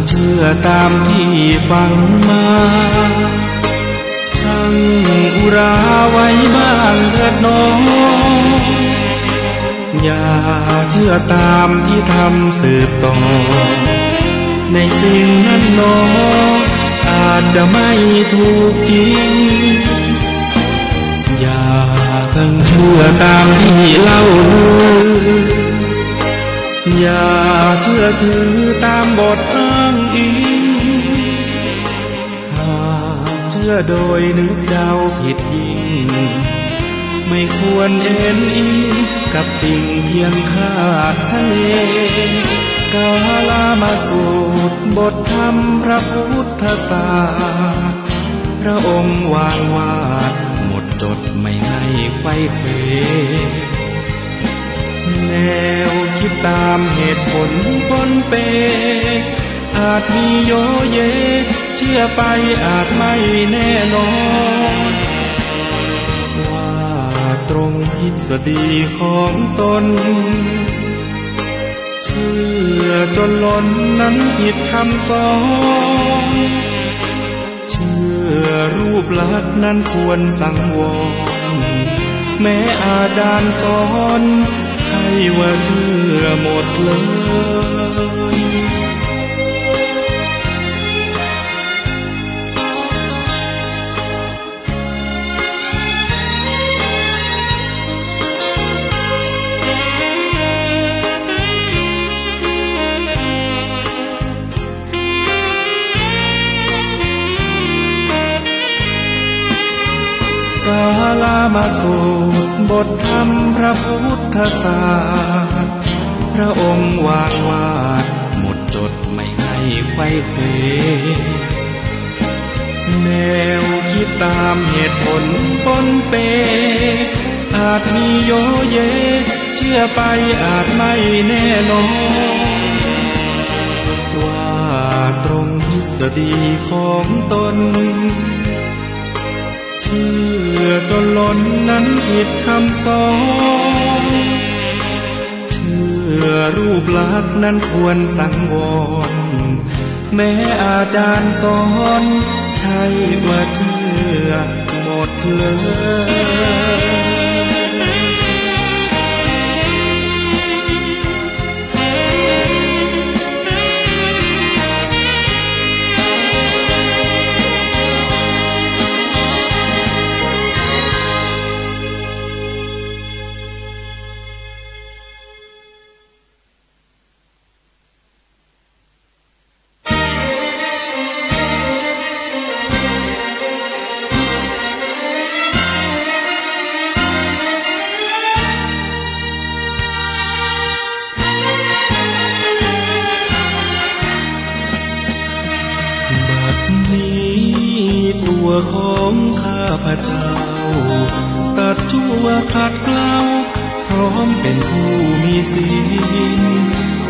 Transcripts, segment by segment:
เชื่อตามที่ฟังมาช่างอุราไว้บ้างเถิดน้องอย่าเชื่อตามที่ทำสืบต่อในสิ่งนั้นน้องอาจจะไม่ถูกจริงอย่าเพิ่งเชื่อตามที่เล่าลืออย่าเชื่อถือตามบทอ้างอิงหากเชื่อโดยนึกเดาผิดยิ่งไม่ควรเอ็นอิงกับสิ่งเพียงคาดคะเนกาลามาสูตรบทธรรมพระพุทธศาสนาพระองค์วางวาดหมดจดไม่ให้ไขว้เขวแนวคิดตามเหตุผลปนเปอาจมีโยเยเชื่อไปอาจไม่แน่นอนว่าตรงทฤษฎีของตนเชื่อจนล้นนั้นผิดคำสอนเชื่อรูปลักษณ์นั้นควรสังวรแม้อาจารย์สอนใช่ว่าเชื่อหมดเลยกาลามาสูตรบทธรรมพระพุทธศาสนาพระองค์วางวาดหมดจดไม่ให้ไขว้เขวแนวคิดตามเหตุผลปนเปอาจมีโยเยเชื่อไปอาจไม่แน่นอนว่าตรงทฤษฎีของตนเชื่อจนล้นนั้นผิดคำสอนเชื่อรูปลักษณ์นั้นควรสังวรแม้อาจารย์สอนใช่ว่าเชื่อหมดเลยตัวของข้าพเจ้าตัดชั่วขัดเกลาพร้อมเป็นผู้มีศีล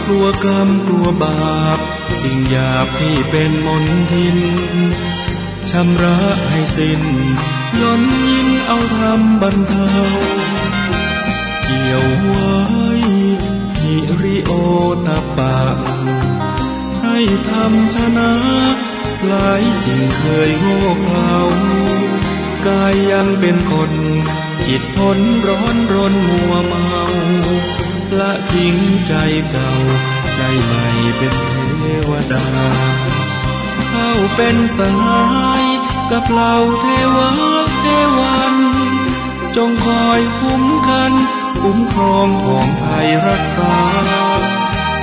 กลัวกรรมกลัวบาปสิ่งหยาบที่เป็นมลทินชำระให้สิ้นย่นยินเอาธรรมบรรเทาเกี่ยวไว้หิริโอตปะให้ธรรมชนะหลายสิ่งเคยโง่เขลากายยังเป็นคนจิตพ้นร้อนรนมัวเมาละทิ้งใจเก่าใจใหม่เป็นเทวดาเข้าเป็นสหายกับเหล่าเทวะเทวันจงคอยคุ้มกันคุ้มครองของไทยรักษา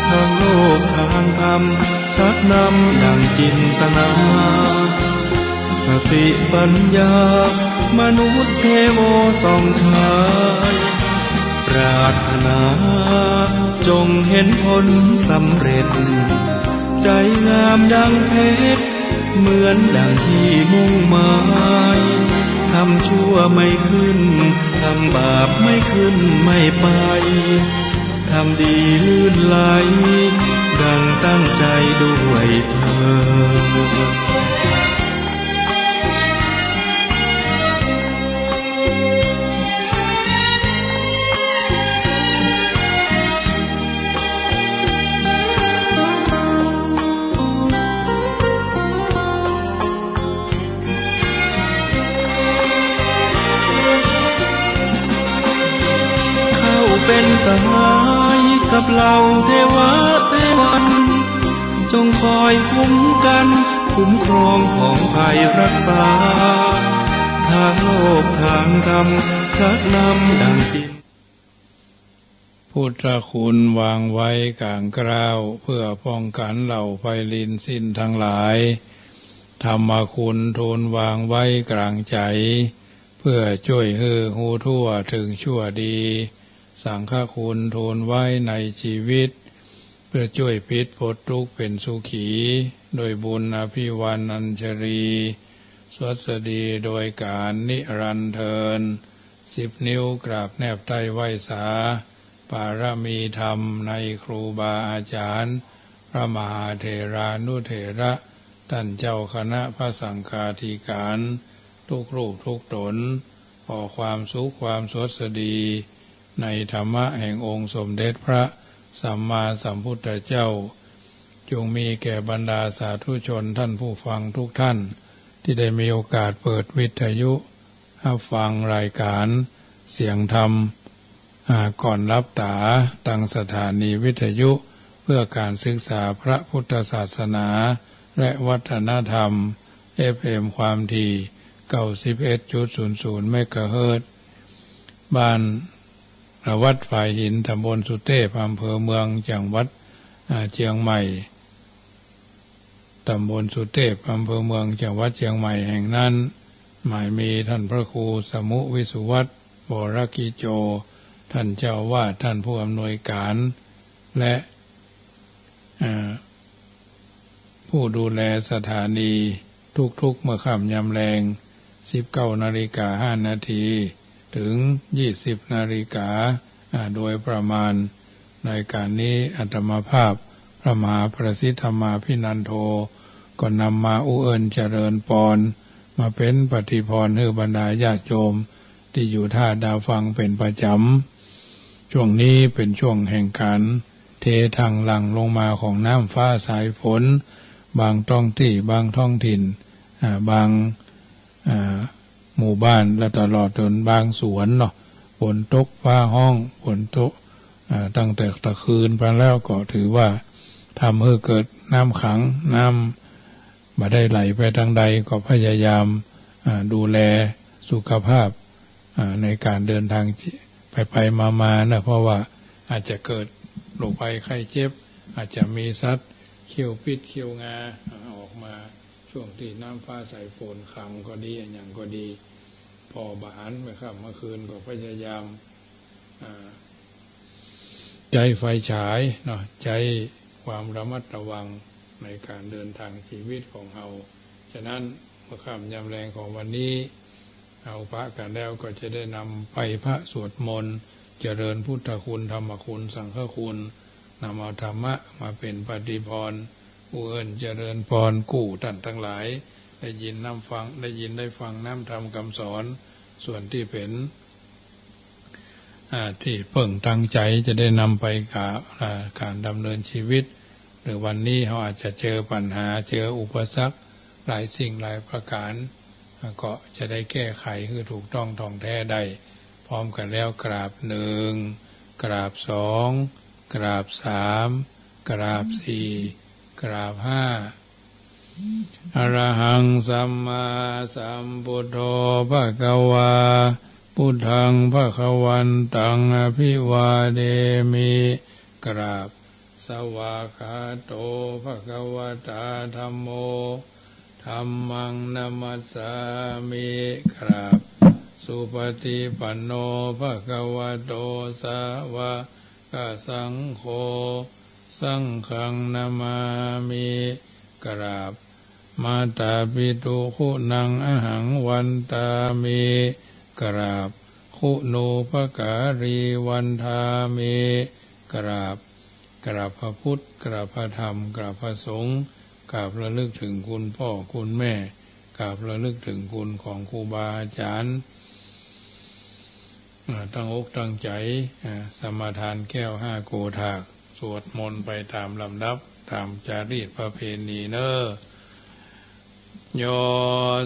ทางโลกทางธรรมชักนำดังจินตนาสติปัญญามนุษย์เทโวส่องฉายปรารถนาจงเห็นผลสำเร็จใจงามดังเพชรเหมือนดังที่มุ่งหมายทำชั่วไม่ขึ้นทำบาปไม่ขึ้นไม่ไปทำดีลื่นไหลดังตั้งใจด้วยเธอ ก เป็นสหายกับเหล่าเทวะเทวันจงคอยคุ้มกันคุ้มครองของภัยรักษาทางโลกทางธรรมชักนำดังจิตพุทธคุณวางไว้กลางกล้าวเพื่อป้องกันเหล่าไฟลินสิ้นทั้งหลายธรรมคุณทูลวางไว้กลางใจเพื่อช่วยให้หูทั่วถึงชั่วดีสังฆคุณทูลไว้ในชีวิตเพื่อช่วยพิษพ้นทุกข์เป็นสุขีโดยบุญอภิวันอัญชรีสวัสดีโดยการนิรันดร์เทิน10 นิ้วกราบแนบใต้ไหว้สาปารมีธรรมในครูบาอาจารย์พระมหาเถรานุเถระท่านเจ้าคณะพระสังฆาธิการทุกรูปทุกตนขอความสุขความสวัสดีในธรรมะแห่งองค์สมเด็จพระสัมมาสัมพุทธเจ้าจงมีแก่บรรดาสาธุชนท่านผู้ฟังทุกท่านที่ได้มีโอกาสเปิดวิทยุรับฟังรายการเสียงธรรมก่อนรับตาตั้งสถานีวิทยุเพื่อการศึกษาพระพุทธศาสนาและวัฒนธรรม FM ความถี่ 91.00 เมกะเฮิรตซ์บ้านวัดฝ่ายหินตำบลสุเทพอำเภอเมืองจังหวัดเชียงใหม่ตำบลสุเทพอำเภอเมืองจังหวัดเชียงใหม่แห่งนั้นหมายมีท่านพระครูสมุวิสุวัตรวรกิโจท่านเจ้าวาดท่านผู้อำนวยการและผู้ดูแลสถานีทุกๆเมื่อค่ำยามแรง 19:05 นาทีถึง 20:00 นาฬิกาโดยประมาณในการนี้อาตมาภาพพระมหาประสิทธมาภินันโทก็นำมาอุเอิญเจริญปอนมาเป็นปฏิพรให้บรรดาญาติโยมที่อยู่ท่าดาวฟังเป็นประจำช่วงนี้เป็นช่วงแห่งการเททางหลังลงมาของน้ำฟ้าสายฝนบางท้องที่บางท้องถิ่นบางหมู่บ้านและตลอดจนบางสวนเนาะฝนตกฟ้าห้องฝนตกตั้งแต่ตะคืนไปแล้วก็ถือว่าทำให้เกิดน้ำขังน้ำมาได้ไหลไปทางใดก็พยายามดูแลสุขภาพในการเดินทางไปมานะเพราะว่าอาจจะเกิดโรคภัยไข้เจ็บอาจจะมีสัตว์เขี้ยวพิษเขี้ยวงาออกมาช่วงที่น้ำฟ้าใสฝนขังก็ดีอย่างก็ดีพอบาหันไปครับเมื่อคืนก็พยายามใจไฟฉายเนาะใจความระมัดระวังในการเดินทางชีวิตของเราฉะนั้นเมื่อค่ำยามแรงของวันนี้เอาพระกันแล้วก็จะได้นำไปพระสวดมนต์เจริญพุทธคุณธรรมคุณสังฆคุณนำเอาธรรมะมาเป็นปฏิพรอุเอิญเจริญพรกู้ท่านทั้งหลายได้ยินได้ฟังน้ำธรรมคำสอนส่วนที่เป็นที่เพิ่งตั้งใจจะได้นำไปกับการดำเนินชีวิตหรือวันนี้เขาอาจจะเจอปัญหาเจออุปสรรคหลายสิ่งหลายประการก็จะได้แก้ไขคือถูกต้องท่องแท้ได้พร้อมกันแล้วกราบ1กราบ2กราบ3กราบ4กราบ5อรหังสัมมาสัมพุทโธภะคะวาพุทธังภะคะวันตังอภิวาเทมิกราบสวากขาโตภะคะวะตาธัมโมธัมมังนัมมัสสามิกราบสุปฏิปันโนภะคะวะโตสาวกสังโฆสังฆังนามามิกราบมาตาปิตุคุณังอหังวันตามิกราบคุณูปการีวันทามิกราบพระพุทธกราบพระธรรมกราบพระสงฆ์กราบระลึกถึงคุณพ่อคุณแม่กราบระลึกถึงคุณของครูบาอาจารย์ตั้งอกตั้งใจสมาทานแก้ว5โกฏากสวดมนต์ไปตามลำดับตามจารีตประเพณีเนอ โย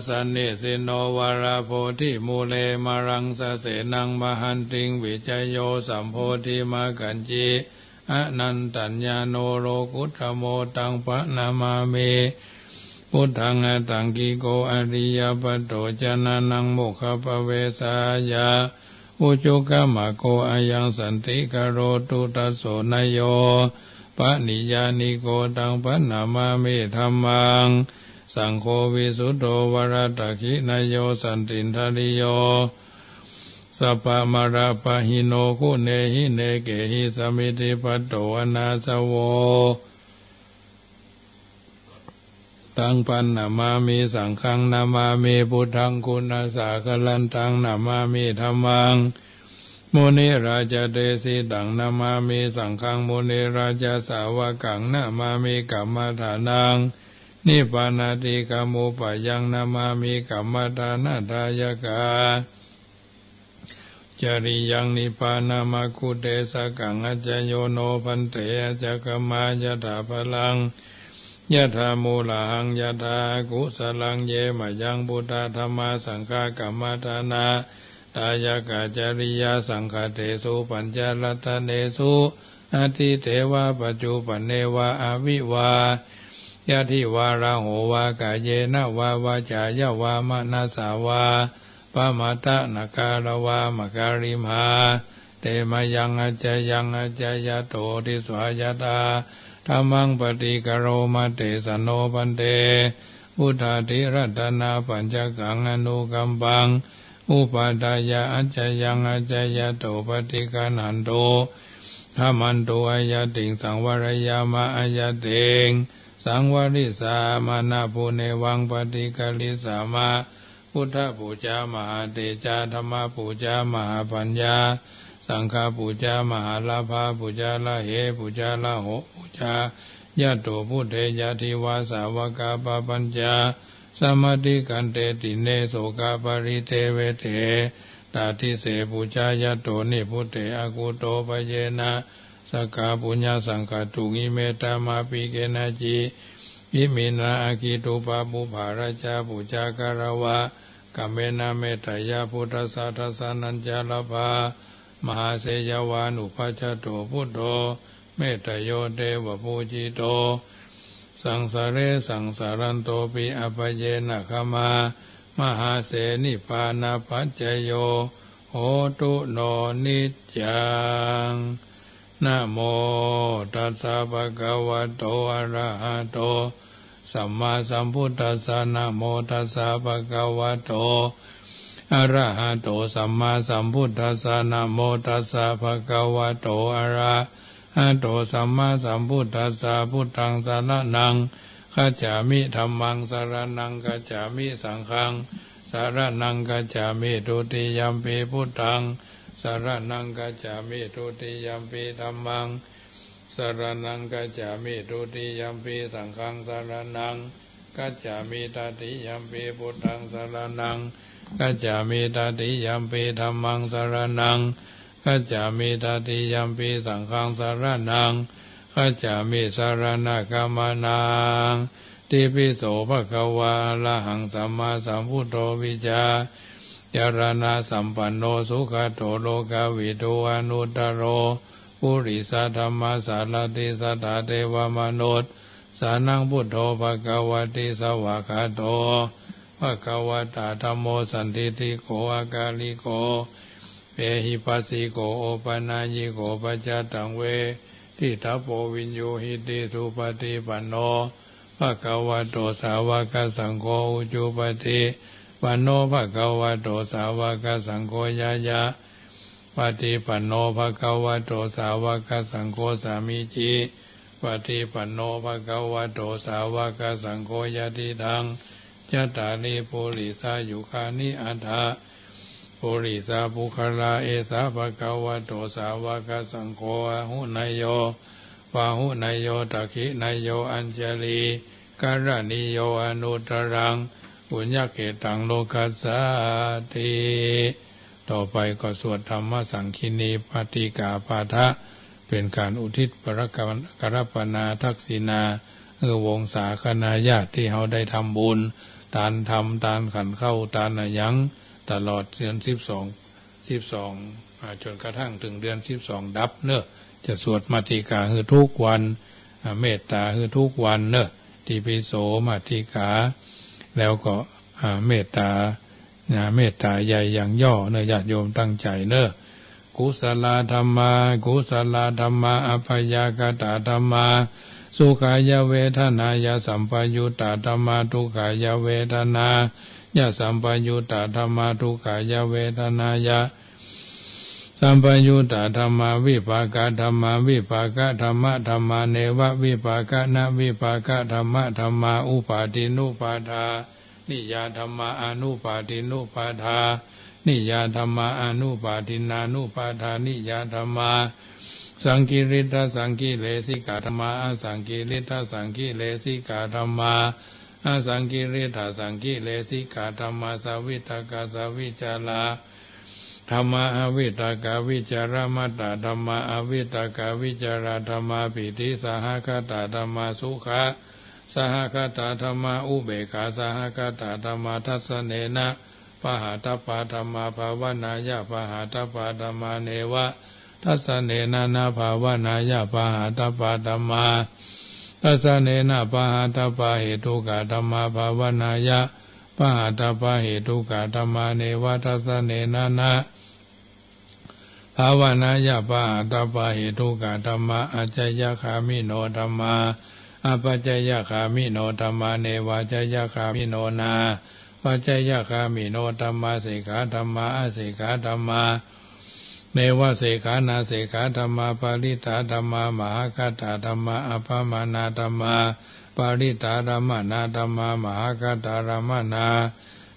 สันนิสิโนวราโพธิมูเลมารังสะเสนังมหันติงวิจโยสัมโพธิมากันจีอนันตัญญาโนโลกุตโมตังปะนามาเมพุทธังอตังกิโกอริยปัตโตจานานังโมขปเวสายาอุจุกมะโกอายังสันติกโรตุตัสโสนโยปะนิยานิโกตังปะนามาเมธัมมังสังโฆวิสุทโธวรตคินโยสันตินทริโยสัพพมราปะหิโนคุเนหิเนเกหิสมิติปัตโตอนาสโวตังปันนามามิสังฆังนามามิพุทธังคุณาสาคลันตังนามามิธัมมังมุนิราชเดสิตังนามามิสังฆังมุนิราชสาวกังนามามิกัมมฐานังนิพพานาติกามุปยังนามามิกัมมฐานาทายกาจริยังนิพพานามาคุเตสกังอัจจโยโนพันเตจักมายถาพลังยะธามูลังยะธากุสลังเยมะยังพุทธธรรมสังฆกัมมฐานาตายกาจริยาสังฆเตสุปัญจรัตเนสุอาทิเทวะปัจจุปันเนวะอวิวายะทิวาระโหวากายเยนะวาวาจายะวามนาสาวาปะมาตะนาการวามะการิมหาเตมยังอาจยังอาจยะโตทิสวายตาธรรมังปฏิกโรมาเตสโนปันเตพุทธาธิรัตนาปัญจกังอนุกัมปังอุปาทายาอัจจยังอัจจยะโตปฏิกานันโตธรรมันโตอายะติงสังวรยามะอายะติงสังวริสามานาภูเนวังปฏิกาลิสามะพุทธปูจามหาเตจาธรรมปูจามหาปัญญาสังฆปูจามหาลาภาปูจาละเหปูจาละโหปูจายะโตพุทเทยะทิวาสาวกาปปัญจาสมาธิกันเตติเนโสกาปริเทเวเทตาทิเสปูจายะโตนิพุทเถอากุโตปเยนะสกาปุญญาสังฆตุงิเมตตามาปิเกนะจิอิมินาอากิตุปาปุภาราชาปูจาการวะกัมเมนะเมตยาพุทธสัทธสานัญจาลภามหาเสยวานุปัชชโตพุทโธเมตโยเทวปูจิโตสังสาเรสังสารันโตปิอภเยนะขมามหาเสนิพานาปัจจโยโหตุโนนิจจังนะโมตัสสะภะคะวะโตอะระหะโตสัมมาสัมพุทธัสสะนะโมตัสสะภะคะวะโตอะระหะโตสัมมาสัมพุทธัสสะนะโมตัสสะภะคะวะโตอะระหะโตสัมมาสัมพุทธัสสะพุทธังสรณังคัจฉามิธัมมังสรณังคัจฉามิสังฆังสรณังคัจฉามิทุติยัมปิพุทธังสรณังคัจฉามิทุติยัมปิธัมมังสรณังคัจฉามิทุติยัมปิสังฆังสรณังคัจฉามิตติยัมปิพุทธังสรณังกัจจามิตติยัมปิธัมมังสรณังกัจจามิตติยัมปิสังฆังสรณังกัจจามิสรณกัมมนังติปิโสภะคะวะอะระหังสัมมาสัมพุทโธวิจายารณะสัมปันโนสุขโตโลกวิทูอนุตตโรปุริสธรรมสารติสัทธาเทวมนุษย์สานังพุทโธภะคะวะติสวากขาโตภะคะวะตาธัมโมสันติติโกอากาลิโกเปหิปัสสิโกโอปนายิโกปัจจตังเวทิทัพโพวินโยหิติสุปฏิปันโนภะคะวะโตสาวกสังโฆอุจุปฏิปันโนภะคะวะโตสาวกสังโฆยายะปฏิปันโนภะคะวะโตสาวกสังโฆสามิจิปฏิปันโนภะคะวะโตสาวกสังโฆยะติทังจัตตาริปุริสายุคานิอัฏฐะปุริสาภุคลาเอสาภะคะวะโตสาวกสังโฆอะหุนายโยปาหุนายโยตัคขินายโยอัญจลีการณิโยอนุตตรังปุญญเกตังโลกัสสาติต่อไปก็สวดธรรมสังคีนีปฏิกาปาทะเป็นการอุทิศปรกรปนาทักษิณาวงศาคณาญาติที่เขาได้ทำบุญ ตานทำตานขันเข้าตานอะยังตลอดเดือน12จนกระทั่งถึงเดือน12ดับเนอะจะสวดมาติกาคือทุกวันเมตตาคือทุกวันเนอะติปิโสมาติกาแล้วก็เมตตาเมตตาใหญ่อย่างย่อเนอะญาติโยมตั้งใจเนอะกุศลธรรมาอัพยากตธรรมาสุขายเวทนายาสัมปยุตตธรรมาทุกขายเวทนายาสัมปยุตตธรรมาทุกขายเวทนายาสัมปยุตตธรรมาวิภากธรรมาวิภากธรรมะธรรมาเนวะวิภากนะวิภากธรรมะธรรมาอุปาทินุปาทานิยาธรรมาอนุปาทินุปาทานิยาธรรมาอนุปาทินานุปาทานิยาธรรมาสังกิริตาสังกิเลสิกาธรรมาอสังกิริตาสังกิเลสิกาธรรมาอสังกิริตาสังกิเลสิกาธรรมาสวิตกาสวิจาราธรรมาอวิตกาวิจารมัตตาธรรมาอวิตกาวิจารธรรมาปิติสหคตาธรรมาสุขะสหคตาธรรมาอุเบกขาสหคตาธรรมาทัสสเนนะปหาตปาธรรมาภาวนายะปหาตปาธรรมาเนวะทัสสเนนะนาภาวนายะปหาตปาธรรมาทัสสเนนะปหาตปาเหตุกะธรรมาภาวนายะปหาตปาเหตุกะธรรมาเนวะทัสสเนนะนาภาวนายะปหาตปาเหตุกะธรรมาอัจจยคามิโนธรรมาอปัจจยคามิโนธรรมาเนวะจยคามิโนนาปัจจยคามิโนธรรมาสิกขาธรรมาอสิกขาธรรมาเนวะสิกขานาสิกขาธรรมาปาริตาธรรมามหากัตถธรรมาอภมานาธรรมาปาริตาธรรมนาธรรมามหากัตถธรรมนา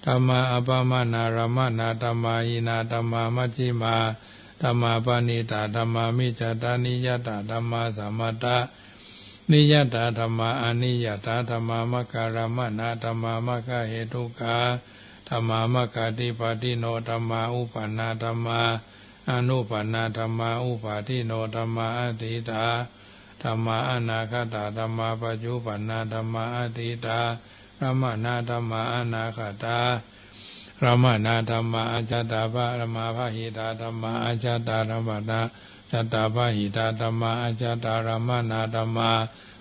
ธรรมาอภมานาธรรมนาธรรมาอินาธรรมามัชฌิมาธรรมาปานิตาธรรมามิจจตานิยตาธรรมาสัมมตานิยตาธรรมาอนิยตาธรรมามะการามนาธรรมามะกะเหตุกาธรรมามะกะติปติโนธรรมาอุปนาธรรมาอนุปนาธรรมาอุปาทิโนธรรมาอติตาธรรมาอนาคตาธรรมาปัจจุปนาธรรมาอติตารัมนาธรรมาอนาคตารัมนาธรรมาอาจตาภะรัมมาภะหิตาธรรมาอาจตารัมมนาจัตตาภะหิตาธรรมาอาจตารัมมนาธรรมา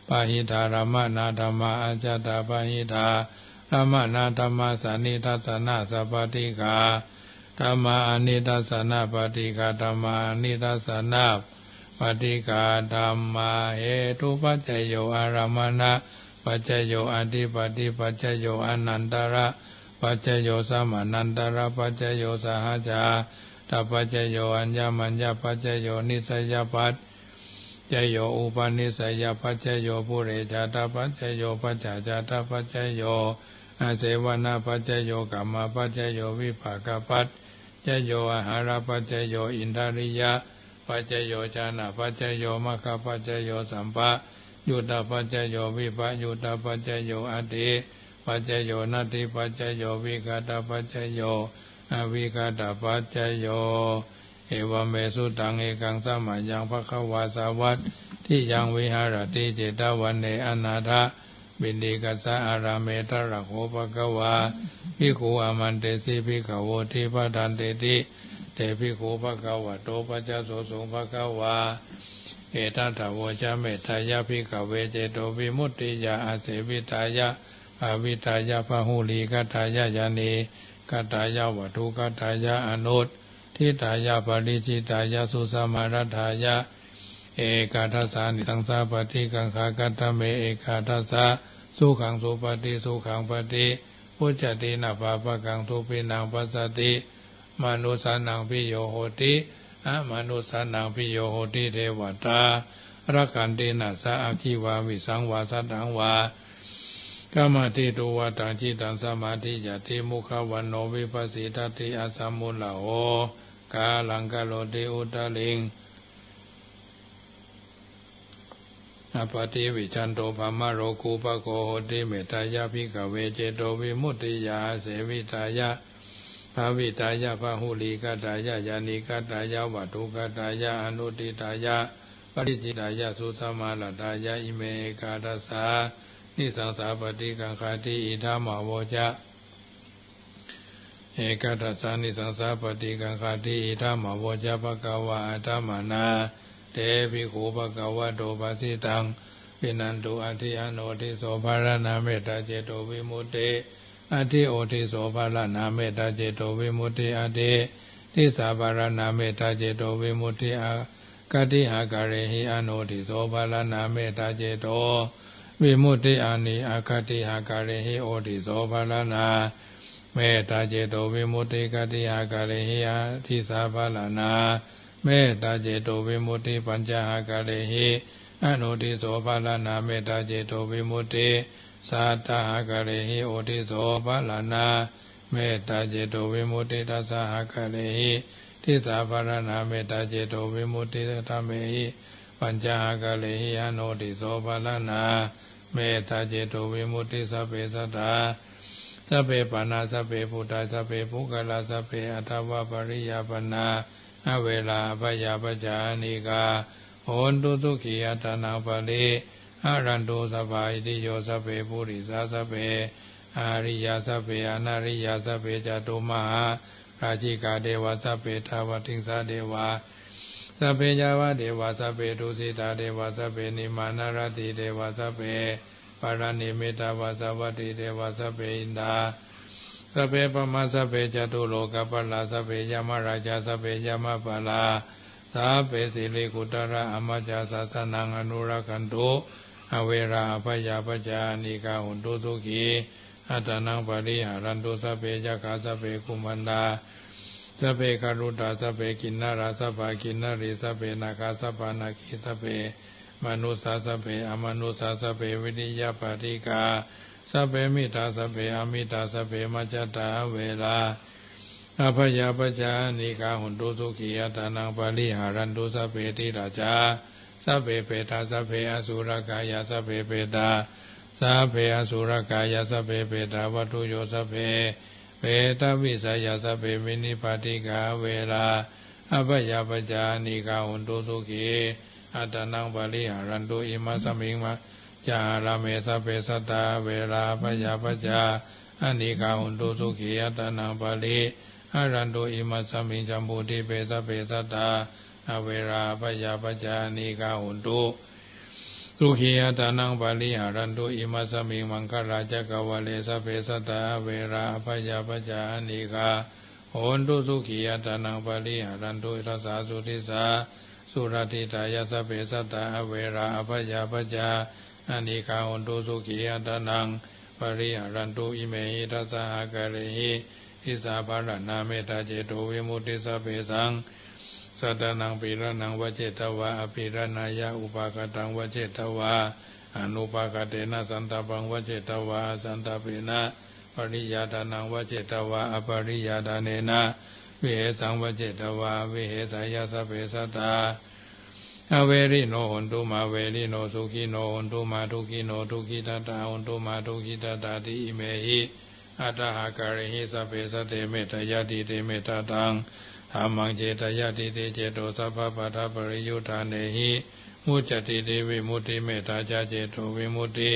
ปะหิทารัมมนาธรรมาอาจตาปะหิทารัมมนาธรรมาสานิทัสสนาสัพพติกาธรรมาอนิทัสสนาปฏิกาธรรมาอนิทัสสนาปฏิกาธรรมาเหตุปัจจโยอารัมมณะปัจจโยอธิปติปัจจโยอนันตระปัจจโยสมานันตระปัจจโยสหจาตัปปัจจโยอัญญมัญญปัจจโยนิสัยปัจจโยอุปนิสัยปัจจโยปุเรชาตปัจจโยปัจจจาตปัจจโยอาเสวนาปัจจโยกัมมาปัจจโยวิภากปัจจโยอาหารปัจจโยอินทริยะปัจจโยชานะปัจจโยมัคคปัจจโยสัมปะยุตตปัจจโยวิปยุตตปัจจโยอติปัจจโยนัตถิปัจจโยวิกตปัจจโยอวิกตปัจจโยเอวเมสุตังเอกังสัมมายังภควาสาวัตที่ยังวิหารติเจตวันเนอนาถบินดีกัสสะอาราเมตระโหภควาภิกขุอามันเตสิภิกขโวทิปทันเตติเตภิกขุภควโตปัจจโสสุภควาเอตัทโวจะเมตตายะภิกขเวเจโตวิมุตติยาอาเสวิตายะอวิตายะพหุลีกัตถายะยานีกัตถายะวัตถุกัตถายะอนุตทิตายะปริจิตายะสุสมารัฐายะเอกาทัสสานิสังสาปฏิกังคากัตถเมเอกาทัสสะสุขังสุปฏิสุขังปฏิพุจจตินาภาปะกังทุปินังปัสสติมนุสานังพิโยโหติมนุสานังพิโยโหติเทวตารักขันตินัสสะอาคิวาวิสังวาสัตถังวากามติตุวตังจิตังสมาธิยติมุขวันโนวิปัสสิทติอัสสมุลลาโหกาลังกะโลติอุตตลิงอปฏิวิจันโตภมโรคูปโกโหติเมตตายะภิกขเวเจโตวิมุตติยาเสวิตายะภาวิตายะพหุลีกัตถายะยานิกัตถายะวัตถุกัตถายะอนุติตายะปริจิตายะสุสมาลตายะอิเมกาทัสสานิสังสาปฏิกังคาติอิทัมมโวจะ เอกทัสสานิสังสาปฏิกังคติอิธัมมะโวจะภะคะวะอะธัมมานาเตภิกขุภะคะวะโตภาสิตังปินันตุอธิอโนทิโสภารนาเมตตาเจโตวิมุตติอธิโอทิโสภารนาเมตตาเจโตวิมุตติอธิทิสาภารนาเมตตาเจโตวิมุตติกติหากะเรหิอโนทิโสภารนาเมตตาเจโตวิมุตติอานิอคติหากะเรหิโอทิโสภารนาเมตตาเจโตวิมุตติกติหากะเรหิอทิสาภารนาเมตตาเจโตวิมุตติปัญจหากะเรหิอนุทิโสภารนาเมตตาเจโตวิมุตติสัตตหากะเรหิโอทิโสภารนาเมตตาเจโตวิมุตติทัสสะหากะเรหิทิสาภารนาเมตตาเจโตวิมุตติธัมเมหิปัญจหากะเรหิอนุทิโสภารนาเมตตาเจโตวิมุตติสัพเพสัตตาสัพเพปานาสัพเพพุทธาสัพเพภุกลาสัพเพอัตถวะปริยปนาอเวลาปยาปจานิกาโหนตุทุขีอัตนาปะลิอารันโตสัพพะอิติโยสัพเพปุริสาสัพเพอาริยสัพเพอนาริยสัพเพจตุมหาราชิกาเทวสัพเพทาวติงสาเทวาสัพเพยาวะเทวาสัพเพทุสิตาเทวาสัพเพนิมานารติเทวาสัพเพปารานิมิตาวาสัพพติเทวาสัพเพอินทาสัพเพปมาสัพเพจตุโลกปัลลาสัพเพยมราชาสัพเพยมปัลลาสัพเพสิริกุตระอมัจจาสัสนังอนุรักขันตุอเวราพยาปจานิกาหุนตุสุขีอัตนังปริหารันตุสัพเพจักขาสัพเพกุมันดาสัพเพคารุตาสัพเพกินนาราสัพพะกินนารีสัพเพนาคาสัพพะนาคีสัพเพมนุสสาสัพเพอมนุสสาสัพเพวิริยปฏิกาสัพเพมิตาสัพเพอมิตาสัพเพมัจจตาเวลาอภยาปจานิกาหุนตุสุขีอัตนังปริหารันตุสัพเพติราชาสัพเพเปตาสัพเพอสุรกายาสัพเพเปตาสัพเพอสุรกายาสัพเพเปตาวัตถุโยสัพเพเปตาวิสัยสัพเพวินิปติกาเวลาอภยาปจานิกาหุนตุสุขีอัตนังปริหารันตุอิมัสสมิงมะจาราเมสัพเพสัตตาเวลาพยาปจาอนิกาหุนตุสุขีอัตนังปริหารันตุอิมัสสมิงจัมปุติเปสัพเพสัตตาอเวราพยาปจานิกาหุนตุสุขีอัตนังปริหารันตุอิมัสสมิงมังคราจักวะเลสัพเพสัตตาเวราพยาปจานิกาหุนตุสุขีอัตนังปริหารันตุรัสสาสุทิสาสุรติตายาสัพเพสัตตาเวราอภยาปจาอานิกาหุนตุสุขีอัตนังปริหารันตุอิเมหิทัสสะหากะเรหิทิสาภารนาเมตตาเจโตวิมุตติสัพเพสังสัตตนังปิรนังวเจตวะอภิรณายะอุปากตังวเจตวะอนุปากเตนะสันตปังวเจตวะสันตเปนะปริยาทานังวเจตวะอปริยาทาเนนะวิเหสังวเจตวะวิเหสายาสัพเพสัตตาอเวริโนหุนตุมาเวริโนสุขิโนหุนตุมาทุกิโนทุกิตตาหุนตุมาทุกิตตาติอิเมหิอัตหากะเรหิสัพเพสัตเตเมตยาติเตเมตตังธรรมังเจตยาติเตเจโตสัพพะปะทะปริยุทธาเนหิมุจติเตวิมุตติเมตตาจาเจโตวิมุตติ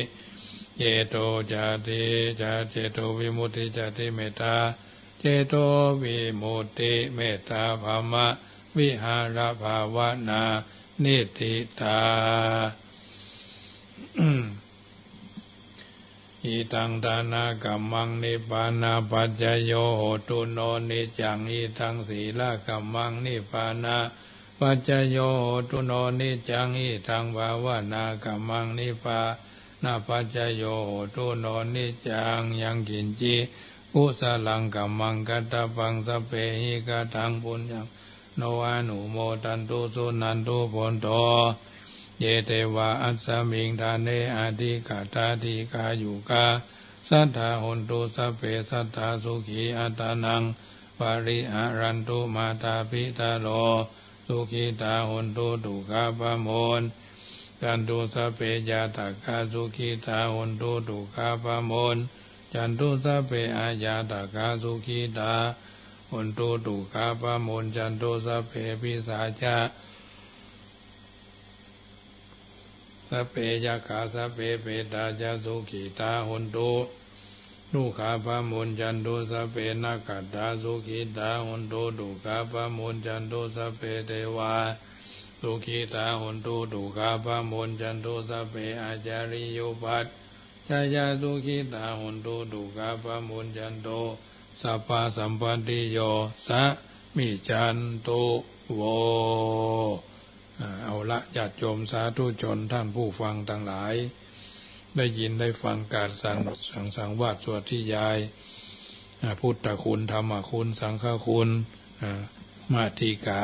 เจโตจาติจาเจโตวิมุตติจาติเมตตาเจโตวิมุตติเมตตาภามะวิหารภาวนานิติตาอิตังทานากัมมังนิปานาปัจจโยโหตุโนนิจังอิตังศีลกัมมังนิปานาปัจจโยโหตุโนนิจังอิตังภาวนากัมมังนิปานาปัจจโยโหตุโนนิจังยังกินจิอุสลังกัมมังกัตตปังสเปหิกตังปุญญังโนอานุโมตันตุสุนันตุปนโตเยเตวะอัสสมิงทานเนอาทิกาตาทิกายุกาสัทธาหุนตุสัพเพสัทธาสุขีอัตนังปริหารันตุมาตาปิตาโลสุขีตาหุนตุทุกขาปโมนจันตุสัพเพยาตากาสุขีตาหุนตุทุกขาปโมนจันตุสัพเพอายาตากาสุขีตาหุนตุทุกขาปโมนจันตุสัพเพปิสาจาสัพเพยะขาสัพเพเปตาจาสุขีตาหุนตุ ลูกขาพระมุนจันโตสัพเพนักขัตตาสุขิตาหุนโตดุขาพระมุนจันโตสัพเพเทวาสุขิตาหุนโตดุขาพระมุนจันโตสัพเพอาจาริโยปัสจายาสุขิตาหุนโตดุขาพระมุนจันโตสัพพะสัมปันติโยสะมิจันโตโวเอาละญาติโยมสาธุชนท่านผู้ฟังทั้งหลายได้ยินได้ฟังการสังวาสสวดที่ยายพุทธคุณธรรมคุณสังฆคุณมาติกา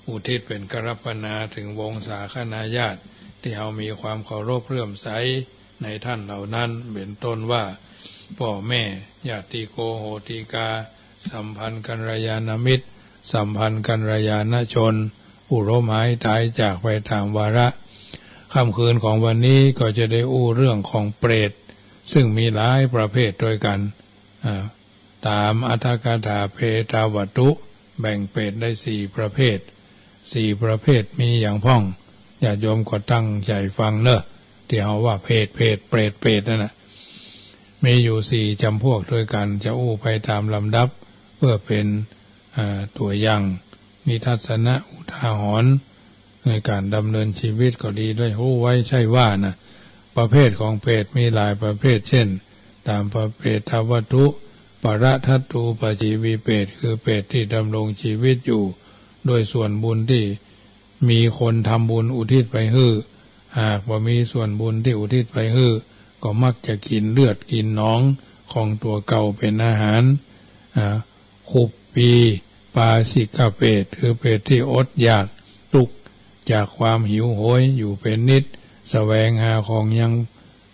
อุทิศเป็นกรัปนาถึงวงศาคณาญาติที่เรามีความเคารพเลื่อมใสในท่านเหล่านั้นเป็นต้นว่าพ่อแม่ญาติโกโหติกาสัมพันธ์กัลยาณมิตรสัมพันธ์กัลยาณชนผู้ล้มหายตายจากไปตามวาระค่ำคืนของวันนี้ก็จะได้อู้เรื่องของเปรตซึ่งมีหลายประเภทด้วยกันตามอัตถกถาเพทาวัตถุแบ่งเปรตได้4 ประเภท4 ประเภทมีอย่างพ่องญาติโยมก็ตั้งใจฟังเนอะที่เขาว่าเปรตนั่นนะมีอยู่4 จำพวกด้วยกันจะอู้ไปตามลำดับเพื่อเป็นตัวอย่างนิทัศนะอุทาหรณ์ในการดำเนินชีวิตก็ดีได้รู้ไว้ใช่ว่านะประเภทของเปรตมีหลายประเภทเช่นตามประเภททวัตถุปรทัตตูปจีวีเปรตคือเปรตที่ดำรงชีวิตอยู่โดยส่วนบุญที่มีคนทำบุญอุทิศไปให้หากว่ามีส่วนบุญที่อุทิศไปให้ก็มักจะกินเลือดกินหนองของตัวเก่าเป็นอาหารขุบปีปาสิกเปรตคือเปรตที่อดอยากตุกจากความหิวโหยอยู่เป็นนิดแสวงหาของยัง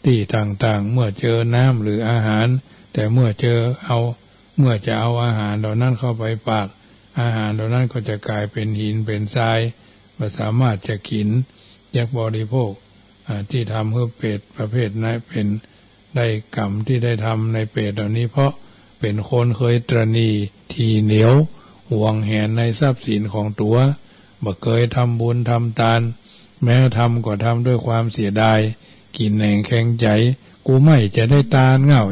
ที่ต่างๆเมื่อเจอน้ำหรืออาหารแต่เมื่อจะเอาอาหารเหล่านั้นเข้าไปปากอาหารเหล่านั้นก็จะกลายเป็นหินเป็นทรายไม่สามารถจะกินยักบริโภคที่ทำให้เปรตประเภทนั้นเป็นได้กรรมที่ได้ทำในเปรตเหล่านี้เพราะเป็นคนเคยตระหนี่ทีเหนียวห่วงแหนในทรัพย์สินของตัวบ่เคยทำบุญทำทานแม้ทำก็ทำด้วยความเสียดายกินแหน่งแข็งใจกูไม่จะได้ทานเง่า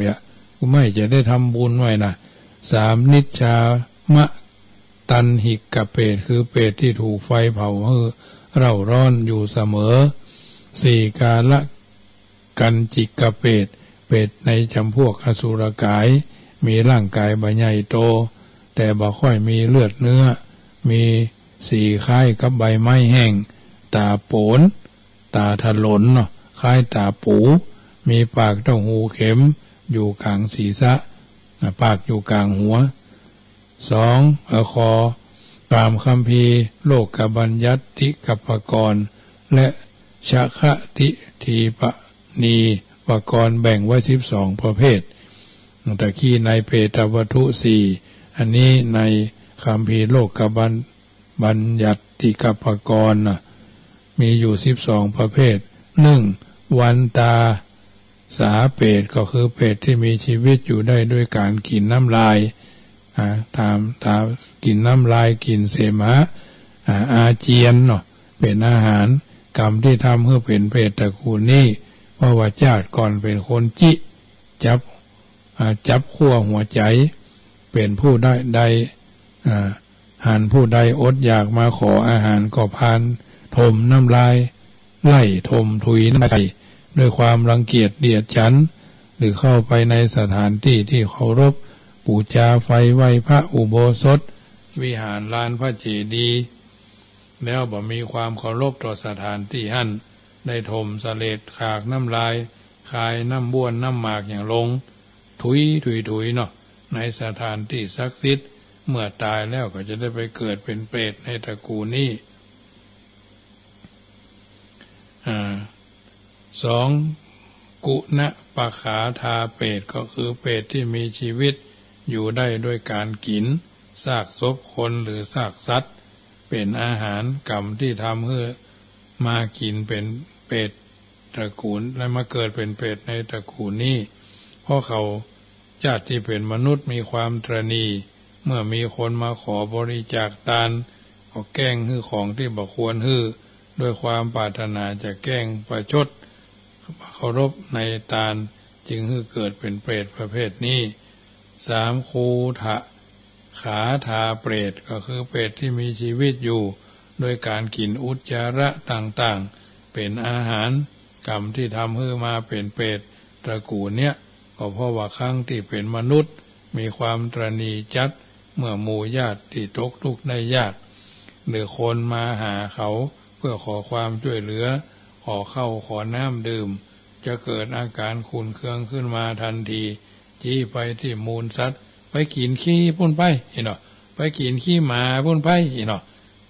กูไม่จะได้ทำบุญไว้นะ3นิจชามะตันหิกกะเปรตคือเปรตที่ถูกไฟเผาเร่าร้อนอยู่เสมอ4กาละกันจิกกะเปรตเปรตในจำพวกอสุรกายมีร่างกายใหญ่โตแต่บ่ค่อยมีเลือดเนื้อมีสีคล้ายกับใบไม้แห้งตาโปนตาถลนเนาะคล้ายตาปูมีปากเท่าหูเข็มอยู่กลางศีรษะปากอยู่กลางหัว2คอตามคัมภีร์โลกบัญญัติกัปปกรณ์และชะคะทิทีปณีปกรณ์แบ่งไว้12 ประเภทตะกี้ในเปตวัตถุ4อันนี้ในคัมภีร์โลกบัญญัติกัปปกรณ์มีอยู่12 ประเภท1วันตาสาเปรตก็คือเปรตที่มีชีวิตอยู่ได้ด้วยการกินน้ำลายกินน้ำลายกินเสมหะอาเจียนเนาะเป็นอาหารกรรมที่ทำให้เป็นเปรตตระกูลนี้เพราะว่าชาติก่อนเป็นคนจับขั้วหัวใจเป็นผู้ได้หันผู้ใดอดอยากมาขออาหารก็พานถมน้ำลายไล่ถมถุยน้ำลายด้วยความรังเกียจเดียดฉันหรือเข้าไปในสถานที่ที่เคารพบูชาไฟไหว้พระอุโบสถวิหารลานพระเจดีย์แล้วบ่มีความเคารพต่อสถานที่หั่นได้ถมสเลดขากน้ำลายคายน้ำบ้วนน้ำหมากอย่างลงถุยเนาะในสถานที่ศักดิ์สิทธิ์เมื่อตายแล้วก็จะได้ไปเกิดเป็นเปรตในตระกูลนี้2กุณปะขาทาเปรตก็คือเปรตที่มีชีวิตอยู่ได้ด้วยการกินซากศพคนหรือซากสัตว์เป็นอาหารกรรมที่ทำให้มากินเป็นเปรตตระกูลและมาเกิดเป็นเปรตในตระกูลนี้เพราะเขาชาติที่เป็นมนุษย์มีความตระหนี่เมื่อมีคนมาขอบริจาคทานก็แกล้งฮื้อของที่บ่ควรฮื้อด้วยความปรารถนาจะแกล้งประชดเคารพในทาน จึงให้เกิดเป็นเปรตประเภทนี้สามคูทะขาทาเปรตก็คือเปรตที่มีชีวิตอยู่โดยการกินอุจจาระต่างๆเป็นอาหารกรรมที่ทำให้มาเป็นเปรตตระกูลเนี้ยก็เพราะว่าครั้งที่เป็นมนุษย์มีความตระหนี่จัดเมื่อหมู่ญาติที่ตกทุกข์ได้ยากหรือคนมาหาเขาเพื่อขอความช่วยเหลือขอข้าวขอน้ำดื่มจะเกิดอาการขุ่นเคืองขึ้นมาทันทีจี้ไปที่มูลสัตว์ไปกินขี้พุ่นไปเนาะไปกินขี้หมาพุ่นไปเนาะ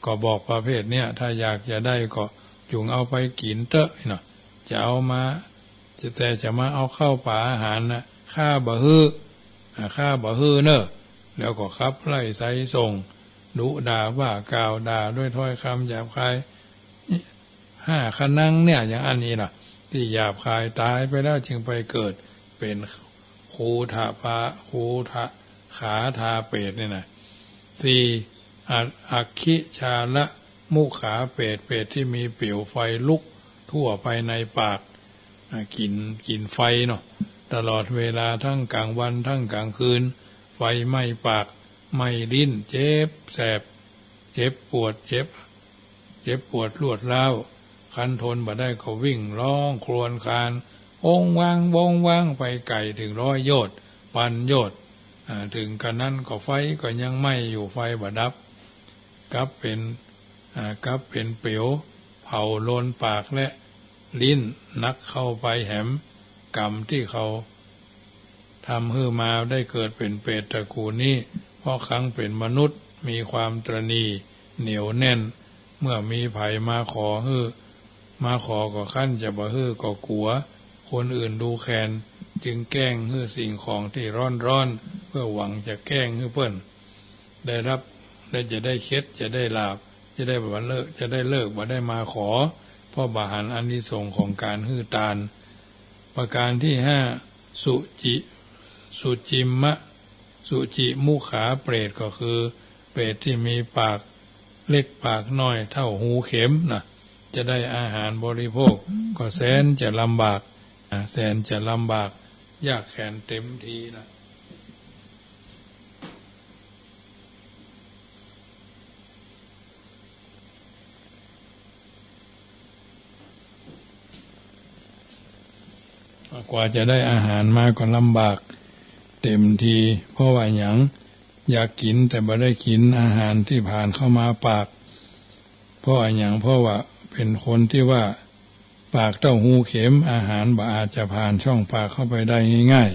ก็บอกประเภทเนี้ยถ้าอยากจะได้ก็จุงเอาไปกินเตอะเนาะจะเอามาแต่จะมาเอาเข้าป่าอาหารนะข้าบ่ฮื้อเนอะแล้วก็ขับไล่ไสส่งดุด่าว่ากล่าวด่าด้วยถ้อยคำหยาบคาย5 ขนังเนี่ยอย่างอันนี้น่ะที่หยาบคายตายไปแล้วจึงไปเกิดเป็นคูทะขาทาเปรตนี่นะ4อักขิชาละมุขาเปรตที่มีเปลวไฟลุกทั่วไปในปากกินไฟเนาะตลอดเวลาทั้งกลางวันทั้งกลางคืนไฟไหม้ปากไหม้ลิ้นเจ็บแสบเจ็บปวดรวดร้าวคันทนบ่ได้ก็วิ่งร้องครวญครางวงวางไปไกลถึง100 โยชน์พันโยชน์ถึงกันนั้นก็ไฟก็ยังไหม้อยู่ไฟบ่ดับกลับเป็นเปลวเผาโลนปากและลิ้นนักเข้าไปแหมกรรมที่เขาทำให้มาได้เกิดเป็นเปรตตระกูลนี้เพราะครั้งเป็นมนุษย์มีความตระหนี่เหนียวแน่นเมื่อมีภัยมาขอก็ขั้นจะบ่ฮื้อก็กลัวคนอื่นดูแคลนจึงแกล้งฮื้อสิ่งของที่ร้อนเพื่อหวังจะแกล้งฮื้อเพิ่นจะได้เคล็ดจะได้ลาภจะได้บ่เลิกบ่ได้มาขอเพราะบาหันอานิสงส์ของการฮื้อตานประการที่5สุจิมุขาเปรตก็คือเปรตที่มีปากเล็กปากน้อยเท่าหูเข็มนะจะได้อาหารบริโภคก็แสนจะลำบากยากแค้นเต็มทีนะกว่าจะได้อาหารมาก็ลำบากเต็มทีเพราะว่าอยากกินแต่บ่ได้กินอาหารที่ผ่านเข้ามาปากเพราะว่าเป็นคนที่ว่าปากเต้าหูเข็มอาหารบ่อาจจะผ่านช่องปากเข้าไปได้ง่าย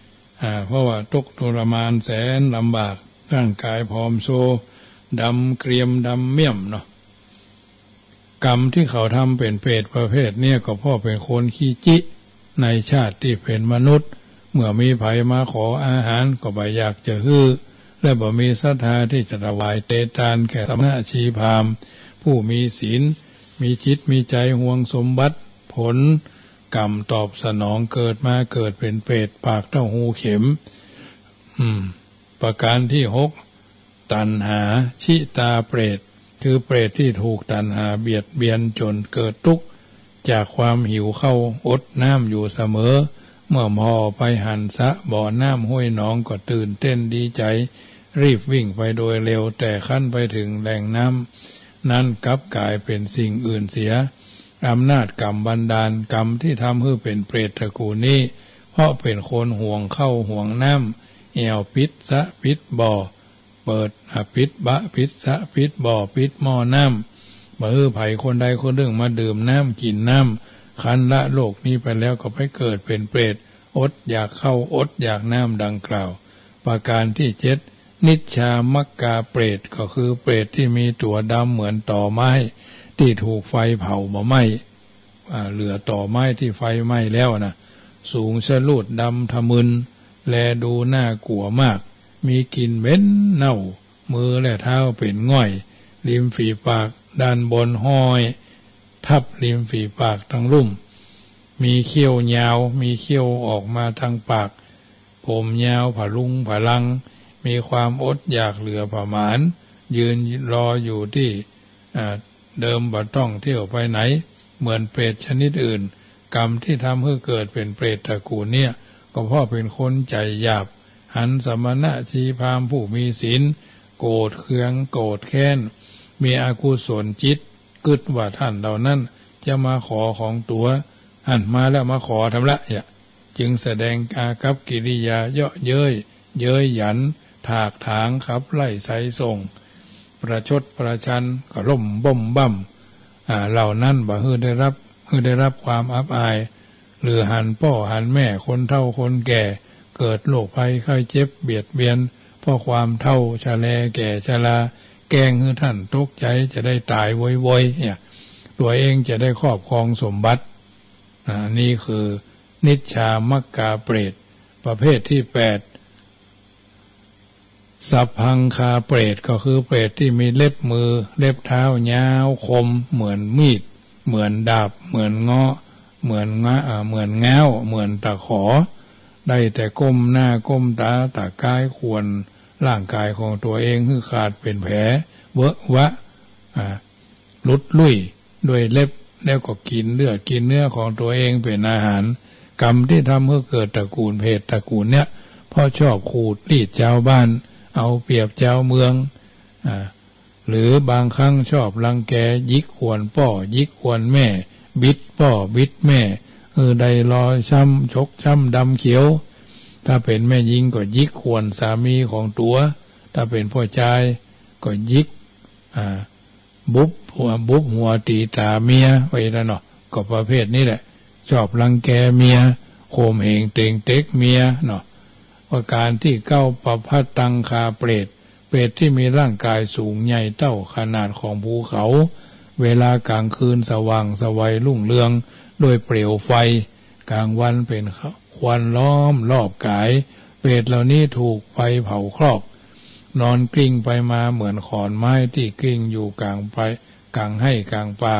ๆเพราะว่าทุกข์ทรมานแสนลำบากร่างกายผอมโซดำเกรียมดำเมี่ยมเนาะกรรมที่เขาทำเป็นเปรตประเภทนี้ก็เพราะเป็นคนขี้จิในชาติที่เป็นมนุษย์เมื่อมีภัยมาขออาหารก็บ่อยากจะฮื้อและบ่มีศรัทธาที่จะถวายเตตานแก่สมณะชีพราหมณ์ผู้มีศีลมีจิตมีใจห่วงสมบัติผลกรรมตอบสนองเกิดเป็นเปรตปากเท่าหูเข็มประการที่6ตัณหาชิตาเปรตคือเปรตที่ถูกตัณหาเบียดเบียนจนเกิดทุกข์จากความหิวเข้าอดน้ำอยู่เสมอเมื่อพอไปหันสะบ่อน้ำห้วยหนองก็ตื่นเต้นดีใจรีบวิ่งไปโดยเร็วแต่ขั้นไปถึงแหล่งน้ำนั้นกลับกลายเป็นสิ่งอื่นเสียอำนาจกรรมบันดาลกรรมที่ทำให้เป็นเปรตตระกูลนี้เพราะเป็นคนห่วงเข้าห่วงน้ำแอวปิดสะปิดบ่อเปิดปิดบะปิดสะปิดบ่อปิดหม้อน้ำเมื่อไผ่คนใดคนหนึ่งมาดื่มน้ำกินน้ำคันละโลกนี้ไปแล้วก็ไปเกิดเป็นเปรตอดอยากเข้าอดอยากน้ำดังกล่าวประการที่7นิชชามักกาเปรตก็คือเปรตที่มีตัวดำเหมือนต่อไม้ที่ถูกไฟเผาบ่ไหม้เหลือต่อไม้ที่ไฟไหม้แล้วนะสูงชะลูดดำทะมึนแลดูน่ากลัวมากมีกลิ่นเหม็นเน่ามือและเท้าเป็นง่อยริมฝีปากด้านบนห้อยทับริมฝีปากทั้งลุ่มมีเขี้ยวยาวมีเขี้ยวออกมาทางปากผมยาวผะลุงผะลังมีความอดอยากเหลือประมาณยืนรออยู่ที่เดิมบ่ต้องเที่ยวไปไหนเหมือนเปรตชนิดอื่น กรรมที่ทำให้เกิดเป็นเปรตตระกูลเนี่ยก็เพราะเป็นคนใจหยาบหันสมณะชีพราหมณ์ผู้มีศีลโกรธเคืองโกรธแค้นมีอกุศลจิตกึดว่าท่านเหล่านั้นจะมาขอของตัวหันมาแล้วมาขอทำละจึงแสดงอากัปกิริยาเยาะเย้ยหยันถากถางขับไล่ไสส่งประชดประชันก็ล่มบ่มบั่มเหล่านั้นบ่ฮือได้รับความอับอายหรือหันพ่อหันแม่คนเฒ่าคนแก่เกิดโรคภัยไข้เจ็บเบียดเบียนเพราะความเฒ่าชราแก่ชราแกล้งให้ท่านตกใจจะได้ตายโวยๆตัวเองจะได้ครอบครองสมบัตินี่คือนิจชามักกาเปรตประเภทที่8สัพพังคาเปรตก็คือเปรตที่มีเล็บมือเล็บเท้ายาวคมเหมือนมีดเหมือนดาบเหมือนเงาะเหมือนง้าวเหมือนตะขอได้แต่ก้มหน้าก้มตาตะกายควรร่างกายของตัวเองคือขาดเป็นแผลเวอะวะลุดลุ่ยด้วยเล็บแล้วก็กินเลือดกินเนื้อของตัวเองเป็นอาหารกรรมที่ทำให้เกิดตระกูลเพศตระกูลเนี้ยเพราะชอบขูดรีดเจ้าบ้านเอาเปรียบเจ้าเมืองหรือบางครั้งชอบรังแกยิกขวนพ่อยิกขวนแม่บิดพ่อบิดแม่ได้รอยช้ำชกช้ำดำเขียวถ้าเป็นแม่ยิงก็ยิกขวนสามีของตัวถ้าเป็นพ่อชายก็ยิกบุบหัวตีตาเมียไว้แล้วเนาะก็ประเภทนี้แหละชอบรังแกเมียโคมเหงเต็งเต็กเมียเนาะประการที่9ปภัตตังคาเปรตที่มีร่างกายสูงใหญ่เท่าขนาดของภูเขาเวลากลางคืนสว่างสวัยรุ่งเรืองด้วยเปลวไฟกลางวันเป็นควันล้อมรอบกายเปรตเหล่านี้ถูกไฟเผาคลอกนอนกลิ้งไปมาเหมือนขอนไม้ที่กลิ้งอยู่กลางให้กลางป่า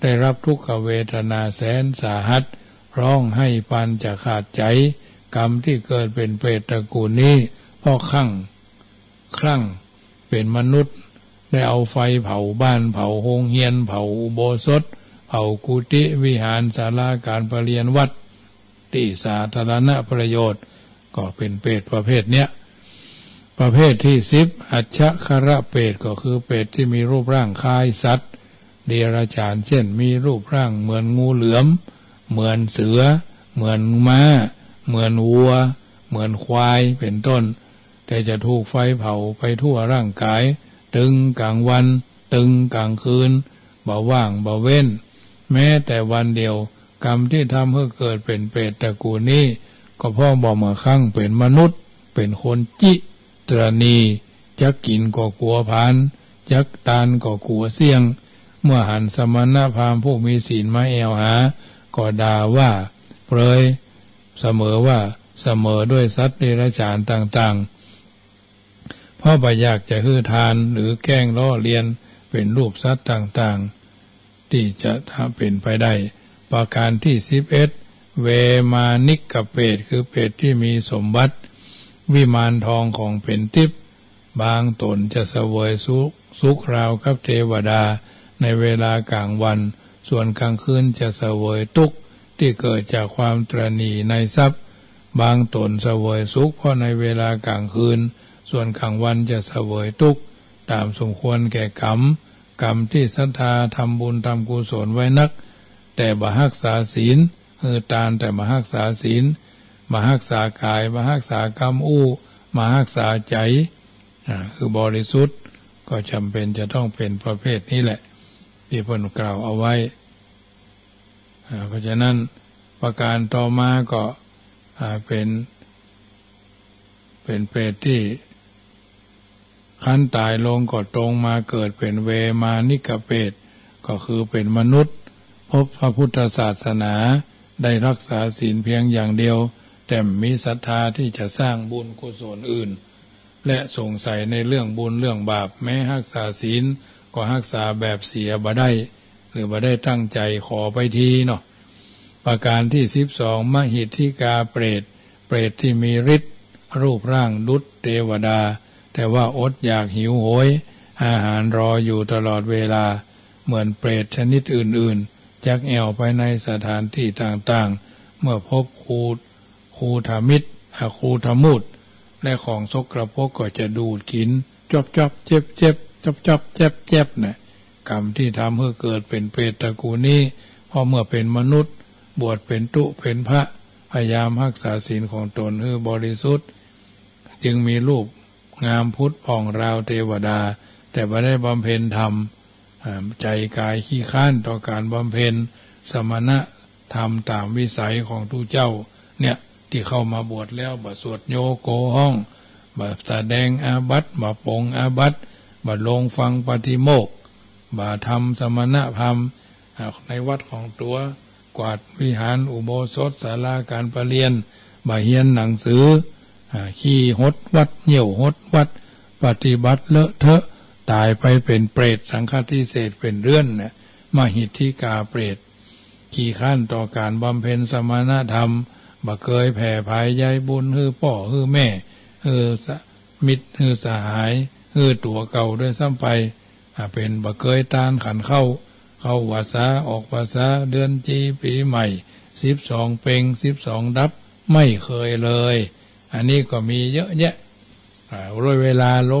ได้รับทุกขเวทนาแสนสาหัสร้องให้ปานจะขาดใจกรรมที่เกิดเป็นเปรตตระกูลนี้เพราะคลั่งเป็นมนุษย์ได้เอาไฟเผาบ้านเผาโรงเรียนเผาอุโบสถเผากุฏิวิหารศาลาการประเรียนวัดที่สาธารณประโยชน์ก็เป็นเปรตประเภทเนี้ยประเภทที่10อัจฉคระเปรตก็คือเปรตที่มีรูปร่างคล้ายสัตว์เดรัจฉานเช่นมีรูปร่างเหมือนงูเหลือมเหมือนเสือเหมือนม้าเหมือนวัวเหมือนควายเป็นต้นแต่จะถูกไฟเผาไปทั่วร่างกายตึงกลางวันตึงกลางคืนบ่ว่างบ่เว้นแม้แต่วันเดียวกรรมที่ทำให้เกิดเป็นเปรตตระกูลนี้ก็เพราะบ่มาครั้งเป็นมนุษย์เป็นคนจิตรณีจักกินก็กลัวพานจักตานก็กลัวเสี่ยงเมื่อหันสมณพราหมณ์ผู้มีศีลมาแอวหาก็ด่าว่าเปรยเสมอด้วยสัตว์เดรัจฉานต่างๆเพราะบ่อยากจะฮือทานหรือแกล้งล้อเลียนเป็นรูปสัตว์ต่างๆที่จะทำเป็นไปได้ประการที่11เวมานิกเปรตคือเปรตที่มีสมบัติวิมานทองของเป็นทิพย์บางตนจะเสวยสุขราวกับเทวดาในเวลากลางวันส่วนกลางคืนจะเสวยทุกข์ที่เกิดจากความตระหนี่ในทรัพย์บางตนเสวยสุขเพราะในเวลากลางคืนส่วนกลางวันจะเสวยทุกข์ตามสมควรแก่กรรมที่ศรัทธาทำบุญทำกุศลไว้นักแต่บ่รักษาศีลตานแต่บ่รักษาศีลบ่รักษากายบ่รักษากรรมบ่รักษาใจคือบริสุทธิ์ก็จำเป็นจะต้องเป็นประเภทนี้แหละที่เพิ่นกล่าวเอาไว้เพราะฉะนั้นประการต่อมาก็เป็นเปรตที่คันตายลงก็ตรงมาเกิดเป็นเวมานิกเปรตก็คือเป็นมนุษย์พบพระพุทธศาสนาได้รักษาศีลเพียงอย่างเดียวแต่มีศรัทธาที่จะสร้างบุญกุศลอื่นและสงสัยในเรื่องบุญเรื่องบาปแม้รักษาศีลก็รักษาแบบเสียบ่ได้หรือบ่ได้ตั้งใจขอไปทีเนาะประการที่12มหิทธิกาเปรตที่มีฤทธิ์รูปร่างดุจเทวดาแต่ว่าอดอยากหิวโหยอาหารรออยู่ตลอดเวลาเหมือนเปรตชนิดอื่นๆ จักแอวไปในสถานที่ต่างๆเมื่อพบคูธมิตรคูธมุตและของสกปรกก็จะดูดกินจบเจ็บเจ็บนะกรรมที่ทำให้เกิดเป็นเปรตตระกูลนี้พอเมื่อเป็นมนุษย์บวชเป็นตุเป็นพระพยายามรักษาศีลของตนให้บริสุทธิ์จึงมีรูปงามพุทธผ่องราวเทวดาแต่ไม่ได้บำเพ็ญธรรมใจกายขี้ข้านต่อการบำเพ็ญสมณะธรรมตามวิสัยของทุเจ้าเนี่ยที่เข้ามาบวชแล้วบ่สวดโยโกห้องบ่แสดงอาบัติบ่ปรงอาบัติบ่ลงฟังปฏิโมกข์บ่ทำสมณธรรมในวัดของตัวกวาดวิหารอุโบสถศาลาการประเรียนบ่เรียนหนังสือขี้หดวัดเหี่ยวหดวัดปฏิบัติเลอะเทอะตายไปเป็นเปรตสังฆทิเศษเป็นเรื่อนเนี่ยมหิทธิกาเปรตขี้ข้านต่อการบำเพ็ญสมณธรรมบ่เคยแผ่ภายใยบุญฮือพ่อฮือแม่ฮือมิตรฮือสหายฮือตัวเก่าด้วยซ้ำไปเป็นบ่เคยตานขันเข้าวาษาออกวาษาเดือนจีปีใหม่12เพ็ง12ดับไม่เคยเลยอันนี้ก็มีเยอะแยะร้อยเวลาล้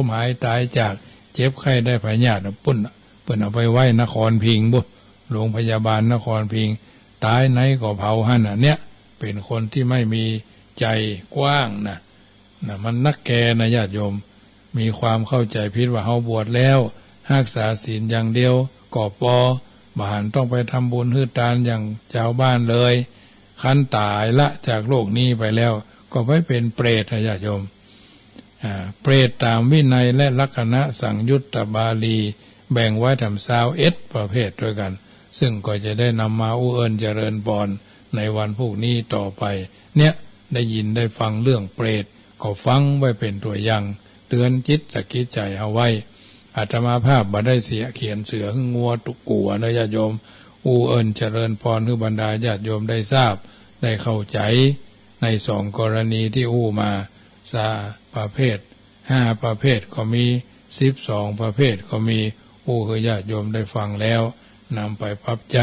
มหายตายจากเจ็บไข้ได้พยาธิเปิ้นเอาไปไว้นครพิงบุโรงพยาบาลนครพิงตายไหนก็เผาหั่นเนี่ยเป็นคนที่ไม่มีใจกว้างนะมันนักแกนะญาติโยมมีความเข้าใจผิดว่าเฮาบวชแล้วรักษาศีลอย่างเดียวก่อปอบหันต้องไปทำบุญฮือทานอย่างชาวบ้านเลยคันตายละจากโลกนี้ไปแล้วก็ไม่เป็นเปรตนะญาติโยมเปรตตามวินัยและลักษณะสังยุตตบาลีแบ่งไว้ทำ21ประเภทด้วยกันซึ่งก็จะได้นำมาอุเอิญเจริญพรในวันพรุ่งนี้ต่อไปเนี่ยได้ยินได้ฟังเรื่องเปรตก็ฟังไว้เป็นตัวอย่างเตือนจิตสกิจใจเอาไว้อาตมาภาพบ่ได้เสียเขียนเสือหึงงัวตุกกัวนะญาติโยมอุเอิญเจริญพรให้บรรดาญาติโยมได้ทราบได้เข้าใจใน2 กรณีที่มาประเภท5ประเภทก็มี12ประเภทก็มีคือญาติโยมได้ฟังแล้วนำไปปรับใจ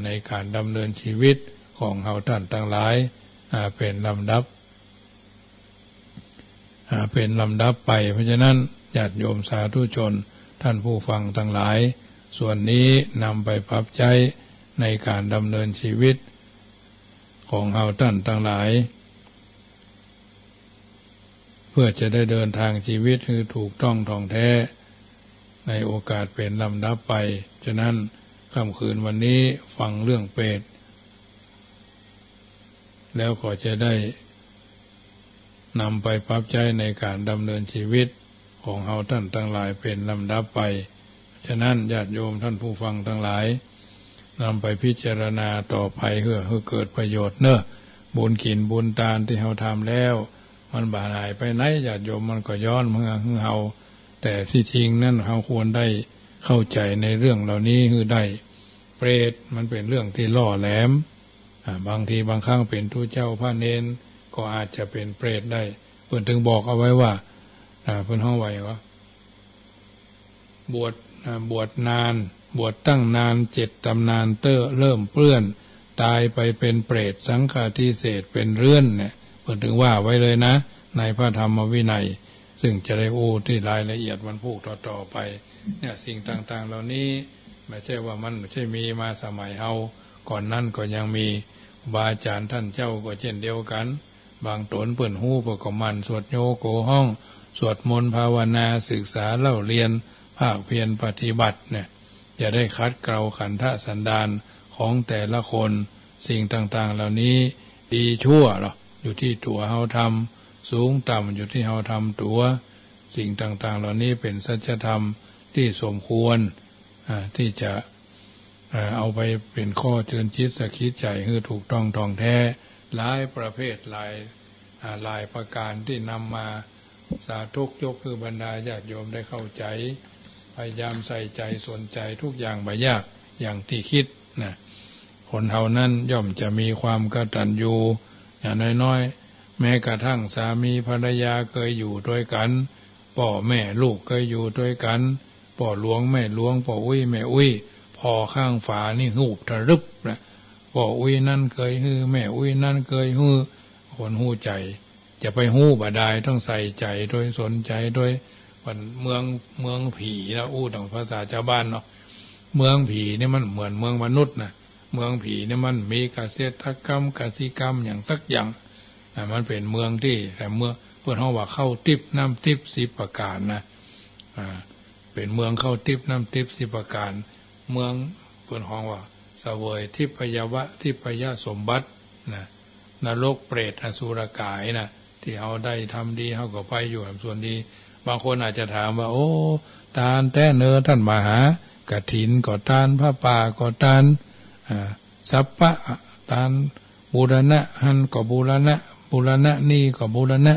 ในการดำเนินชีวิตของเฮาท่านทั้งหลายเป็นลำดับไปเพราะฉะนั้นญาติโยมสาธุชนท่านผู้ฟังทั้งหลายส่วนนี้นำไปปรับใจในการดำเนินชีวิตของเฮาท่านทั้งหลายเพื่อจะได้เดินทางชีวิตคือถูกต้องท่องแท้ในโอกาสเป็นลำดับไปฉะนั้นค่ำคืนวันนี้ฟังเรื่องเปรตแล้วก็จะได้นำไปปรับใจในการดำเนินชีวิตของเฮาท่านทั้งหลายเป็นลำดับไปฉะนั้นญาติโยมท่านผู้ฟังทั้งหลายนำไปพิจารณาต่อไปเพื่อให้เกิดประโยชน์เนอะบุญกินบุญทานที่เฮาทำแล้วมันบาหายไปไหนญาติโยมมันก็ย้อนมาหึเฮาแต่ที่จริงนั้นเฮาควรได้เข้าใจในเรื่องเหล่านี้คือได้เปรตมันเป็นเรื่องที่ล่อแหลมบางทีบางครั้งเป็นทูตเจ้าพระเนนก็อาจจะเป็นเปรตได้เพิ่นถึงบอกเอาไว้ว่าเพิ่นห้องไว้ว่าบวชนานบวชตั้งนาน7 ตำนานเริ่มเปื้อนตายไปเป็นเปรตสังฆาทิเศษเป็นเรื่อนเนี่ยเพิ่นถึงว่าไว้เลยนะในพระธรรมวินัยซึ่งจะได้ที่รายละเอียดวันพูกต่อไปเนี่ยสิ่งต่างๆเหล่านี้ไม่ใช่ว่ามันไม่ใช่มีมาสมัยเฮาก่อนนั้นก็ยังมีบาอาจารย์ท่านเจ้าก็เช่นเดียวกันบางตนเปิ่นหู้ประกอบมันสวดโยโกห้องสวดมนต์ภาวนาศึกษาเล่าเรียนภาคเพียรปฏิบัติเนี่ยจะได้คัดเกลาขันธสันดานของแต่ละคนสิ่งต่างๆเหล่านี้ดีชั่วหรออยู่ที่ตัวเฮาทำสูงต่ำอยู่ที่เฮาทำตัวสิ่งต่างๆเหล่านี้เป็นสัจธรรมที่สมควรที่จะเอาไปเป็นข้อเตือนจิตสกิจใจให้ถูกต้องท่องแท้หลายประเภทหลายประการที่นำมาสาธุยกคือบรรดาญาติโยมได้เข้าใจพยายามใส่ใจสนใจทุกอย่างไม่ยากอย่างที่คิดนะคนเฮานั้นย่อมจะมีความกตัญญูอย่างน้อยๆแม้กระทั่งสามีภรรยาเคยอยู่ด้วยกันพ่อแม่ลูกเคยอยู่ด้วยกันพ่อหลวงแม่หลวงพ่ออุ้ยแม่อุ้ยพ พอข้างฝานี่หูบทะรึบนะพ่ออุ้ยนั่นเคยฮือแม่อุ้ยนั่นเคยฮือคนหู้ใจจะไปหู้บ่ได้ต้องใส่ใจโดยสนใจโดยเมืองผีนะอู้ต่างภาษาชาวบ้านเนาะเมืองผีนี่มันเหมือนเมืองมนุษย์นะเมืองผีนี่มันมีเกษตรกรรมกสิกรรมอย่างสักอย่างมันเป็นเมืองที่แต่เมืองเพื่อนเขาว่าเข้าทิพน้ำทิพ10ประการนะเป็นเมืองเข้าทิพน้ำทิพ10ประการเมืองเพื่อนห้องว่าเสวยทิพยวะทิพยสมบัตินะนรกเปรตอสุรกายนะที่เขาได้ทำดีเขาก็ไปอยู่ส่วนดีบางคนอาจจะถามว่าโอ้ทานแต่เนื้อท่านมหากฐินก็ทานพระป่าก็ทานสัพพะทานบูรณะหันก็บูรณะนี่ก็บูรณะ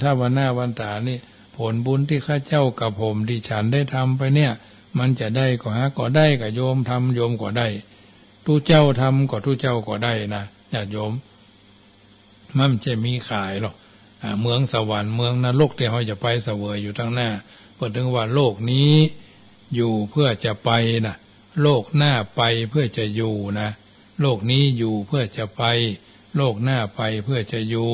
ถ้าวันหน้าวันตานี่ผลบุญที่ข้าเจ้ากับผมที่ฉันได้ทำไปเนี่ยมันจะได้ก็หาก็ได้กับโยมทำโยมก็ได้ทุเจ้าทำก็ทุเจ้าก็ได้นะญาติโยมมันจะมีขายหรอกเมืองสวรรค์เมืองนรกที่เขาจะไปเสวยอยู่ทั้งหน้าเปิดถึงว่าโลกนี้อยู่เพื่อจะไปนะโลกหน้าไปเพื่อจะอยู่นะโลกนี้อยู่เพื่อจะไปโลกหน้าไปเพื่อจะอยู่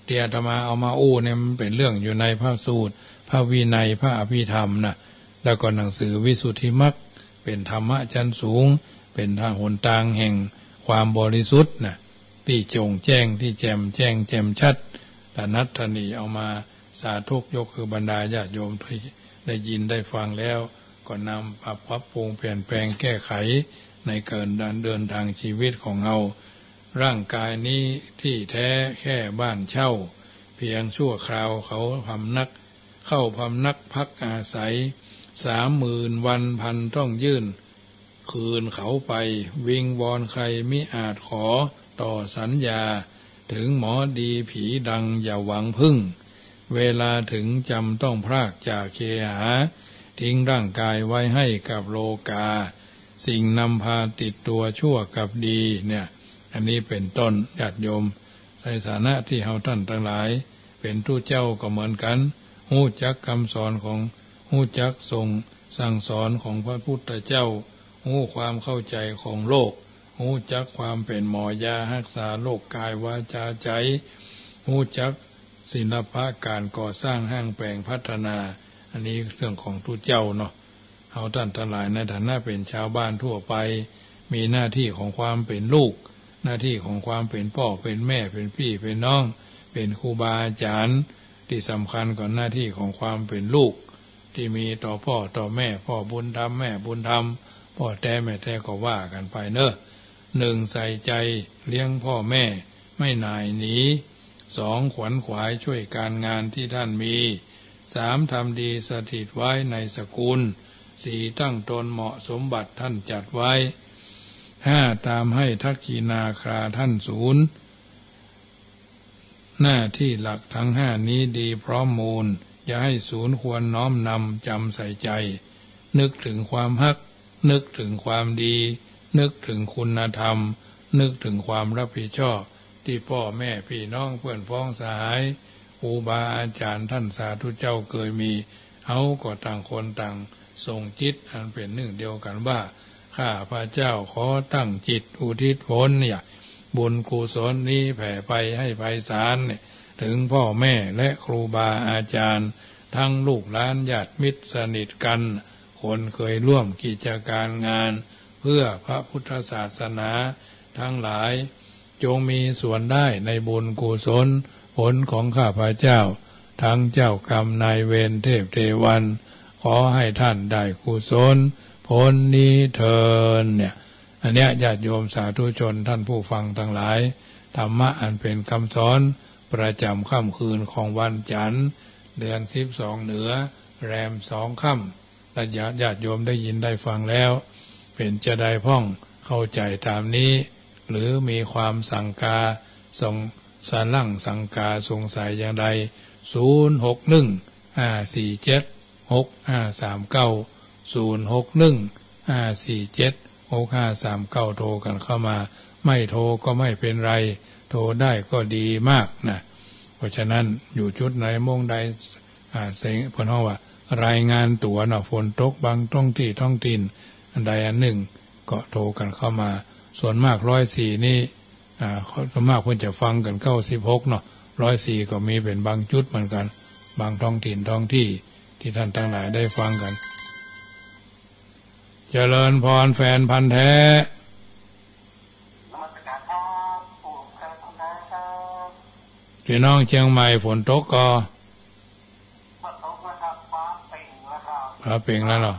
เตียธรรมาเอามาเนี่ยมันเป็นเรื่องอยู่ในพระสูตรพระวินัยพระอภิธรรมนะแล้วก็หนังสือวิสุทธิมรรคเป็นธรรมะชั้นสูงเป็นทางหนทางแห่งความบริสุทธิ์นะที่จงแจ้งที่แจ่มแจ้งแจ่มชัดแต่นัทธนีเอามาสาธุยกคือบรรดาญาติโยมที่ได้ยินได้ฟังแล้วก็นำปรับปรุงเปลี่ยนแปลงแก้ไขในการเดินทางชีวิตของเราร่างกายนี้ที่แท้แค่บ้านเช่าเพียงชั่วคราวเขาพำนักเข้าพำนักพักอาศัย30,000 วันพันต้องยื่นคืนเขาไปวิงวอนใครมิอาจขอต่อสัญญาถึงหมอดีผีดังอย่าหวังพึ่งเวลาถึงจำต้องพรากจากเคหาทิ้งร่างกายไว้ให้กับโลกาสิ่งนำพาติดตัวชั่วกับดีเนี่ยอันนี้เป็นต้นญาติโยมในฐานะที่เฮาท่านทั้งหลายเป็นทูตเจ้าก็เหมือนกันฮู้จักคำสอนของฮู้จักทรงสั่งสอนของพระพุทธเจ้าฮู้ความเข้าใจของโลกฮู้จักความเป็นหมอยารักษาโรคกายวาจาใจฮู้จักศิลปะการก่อสร้างห้างแปลงพัฒนาอันนี้เรื่องของทูตเจ้าเนาะเฮาท่านทั้งหลายในฐานะเป็นชาวบ้านทั่วไปมีหน้าที่ของความเป็นลูกหน้าที่ของความเป็นพ่อเป็นแม่เป็นพี่เป็นน้องเป็นครูบาอาจารย์ที่สำคัญกว่าหน้าที่ของความเป็นลูกที่มีต่อพ่อต่อแม่พ่อบุญธรรมแม่บุญธรรมพ่อแต่แม่แต่ก็ว่ากันไปเนอะ1ใส่ใจเลี้ยงพ่อแม่ไม่หน่ายหนี2ขวนขวายช่วยการงานที่ท่านมี3ทำดีสถิตไว้ในสกุล4ตั้งตนเหมาะสมบัติท่านจัดไว้5ตามให้ทักขีนาคราท่านศูนย์หน้าที่หลักทั้ง5นี้ดีพร้อมมูลอย่าให้ศูนย์ควรน้อมนำจำใส่ใจนึกถึงความฮักนึกถึงความดีนึกถึงคุณธรรมนึกถึงความรับผิดชอบที่พ่อแม่พี่น้องเพื่อนพ้องสหายครูบาอาจารย์ท่านสาธุเจ้าเคยมีเขาก็ต่างคนต่างส่งจิตอันเป็นหนึ่งเดียวกันว่าข้าพระเจ้าขอตั้งจิตอุทิศผลเนี่ยบุญกุศลนี้แผ่ไปให้ไพศาลเนี่ยถึงพ่อแม่และครูบาอาจารย์ทั้งลูกหลานญาติมิตรสนิทกันคนเคยร่วมกิจการงานเพื่อพระพุทธศาสนาทั้งหลายจงมีส่วนได้ในบุญกุศลผลของข้าพเจ้าทั้งเจ้ากรรมนายเวรเทพเทวันขอให้ท่านได้กุศลผลนี้เถิดเนี่ยอันเนี้ยญาติโยมสาธุชนท่านผู้ฟังทั้งหลายธรรมะอันเป็นคำสอนประจำค่ำคืนของวันจันทร์เดือน12เหนือแรม2ค่ำและญาติโยมได้ยินได้ฟังแล้วเป็นจะได้พ่องเข้าใจตามนี้หรือมีความสังกาทรงสลั่งสังกาสงสัยอย่างใด061-547-6539 โทรกันเข้ามาไม่โทรก็ไม่เป็นไรโทรได้ก็ดีมากนะเพราะฉะนั้นอยู่จุดไหนโมงใดเสียงพนห้องว่ารายงานตัวฝนตกบางท้องที่ท้องถิ่น อันใดอันหนึ่งก็โทรกันเข้ามาส่วนมาก104นี่ส่วนมากเพิ่นจะฟังกัน96เนาะ104ก็มีเป็นบางจุดเหมือนกันบางท้องถิ่นท้องที่ที่ท่านทั้งหลายได้ฟังกันเจริญพรแฟนพันธุ์แท้พี่น้องเชียงใหม่ฝนตกก็เป่งแล้วเหรอ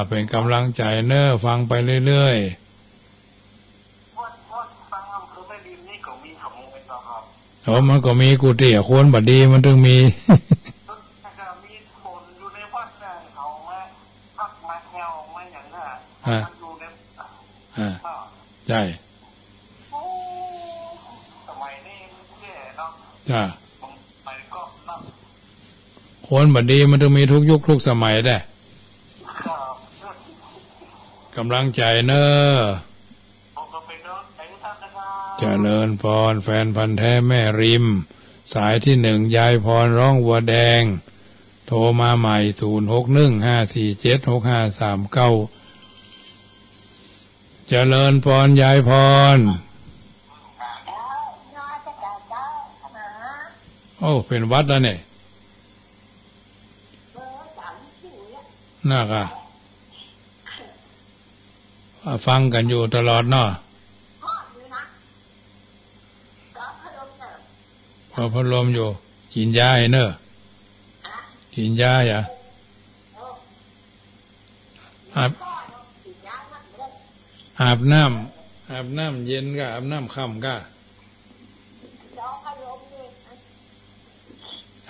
เป็นกำลังใจเน้อฟังไปเรื่อยๆมันก็มีกุฏิคนบัดดีมันถึงมีใช่จ้าคนบัดดีมันต้องมีทุกยุคทุกสมัยได้กำลังใจเนอะเจริญพรแฟนพันธุ์แท้แม่ริมสายที่1ยายพรร้องวัวแดงโทรมาใหม่0615476539เจริญพรยายพรโอ้เป็นวัดแล้วเนี่ยน่าค่ะฟังกันอยู่ตลอดเนาะพอพัดลมอยู่กินยาให้เนอะกินยาอย่าอาบน้ำเย็นก็อาบน้ำค่ำก็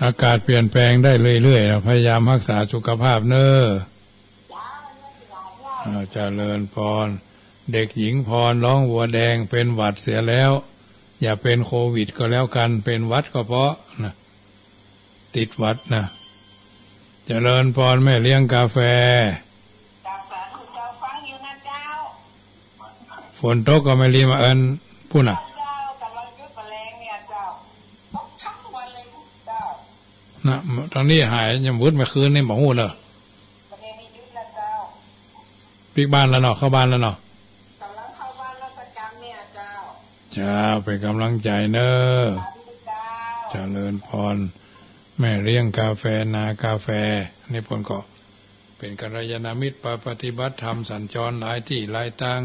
อากาศเปลี่ยนแปลงได้เรื่อยๆพยายามรักษาสุขภาพเนอะเจริญพรเด็กหญิงพรร้องวัวแดงเป็นหวัดเสียแล้วอย่าเป็นโควิดก็แล้วกันเป็นหวัดก็เพราะนะติดหวัดนะเจริญพรแม่เลี้ยงกาแฟฝนตกก็ไม่รีมาพูดน่ะนะตอนนี้หายยังวุ้นมาคืนนี่บอกหูเลยปิกบ้านแล้วเนาะเข้าบ้านแล้วเนาะจ้าเป็นกำลังใจเนอะเจริญพรแม่เลี้ยงกาแฟนากาแฟนี่ผลก็เป็นกัลยาณมิตรปฏิบัติธรรมสัญจรหลายที่หลายทาง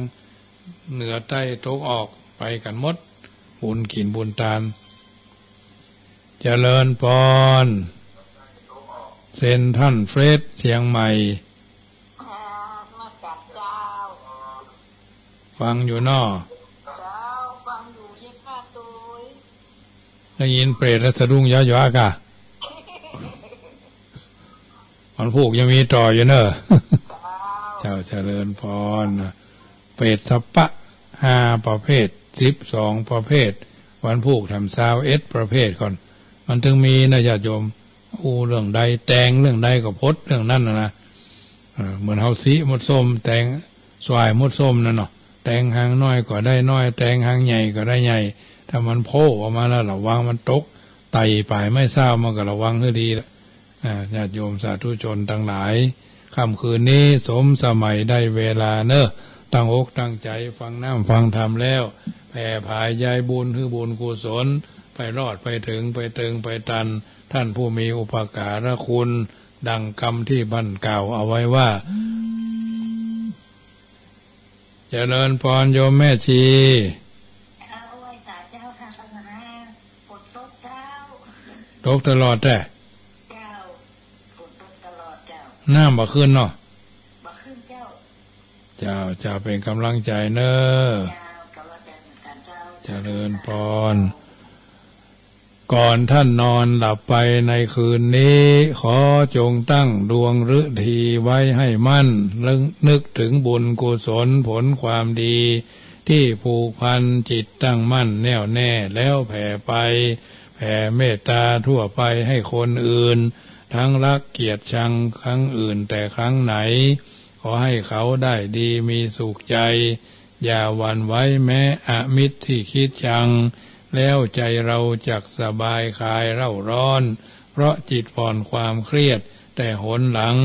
เหนือใต้ตกออกไปกันหมดบุญกินบุญทานเจริญพรเซนท่านเฟรดเชียงใหม่ฟังอยู่นอได้ยินเปรตและสะดุ้งย้อยๆกะมันผูกยังมีต่ออยู่เนอะเจ้าเจริญพรเปรตสัปปะ5ประเภท12ประเภทวันผูกทำ21ประเภทก่อนมันถึงมีนะญาติโยมเรื่องใดแตงเรื่องใดก็พดเรื่องนั้นนะเหมือนเฮาสีมดส้มแตงสวายมดส้มนั่นเนาะแตงหางน้อยก็ได้น้อยแตงหางใหญ่ก็ได้ใหญ่ถ้ามันโผล่ออกมาแล้วระวังมันตกไต่ไปไม่ทราบมันก็ระวังให้ดีละญาติโยมสาธุชนทั้งหลายค่ำคืนนี้สมสมัยได้เวลาเนอะตั้งอกตั้งใจฟังน้ำฟังธรรมแล้วแผ่ภายยายบุญคือบุญกุศลไปรอดไปถึงไปเติงไปตันท่านผู้มีอุปการะคุณดังคำที่บั้นกล่าวเอาไว้ว่าเจริญพรโยมแม่ชีตกตลอดแต่น้ำบ่ขึ้นเนาะเจ้าเป็นกำลังใจเนอะเจริญพรก่อนท่านนอนหลับไปในคืนนี้ขอจงตั้งดวงฤทีไว้ให้มั่นนึกถึงบุญกุศลผลความดีที่ผูกพันจิตตั้งมั่นแน่วแน่แล้วแผ่ไปแผ่เมตตาทั่วไปให้คนอื่นทั้งรักเกียรติชังครั้งอื่นแต่ครั้งไหนขอให้เขาได้ดีมีสุขใจอย่าหวั่นไหวแม้อมิตรที่คิดชังแล้วใจเราจักสบายคลายเร่าร้อนเพราะจิตผ่อนความเครียดแต่หนหลัง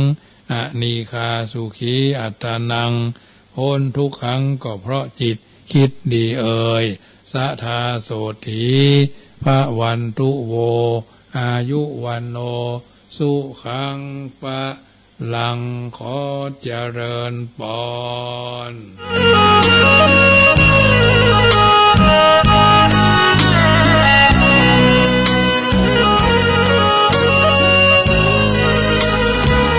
อนีคาสุขีอัตตานังพ้นทุกขังก็เพราะจิตคิดดีเอ่ยสัทธาโสถีพระวันตุโวอายุวันโนสุขังปะลังขอเจริญปอน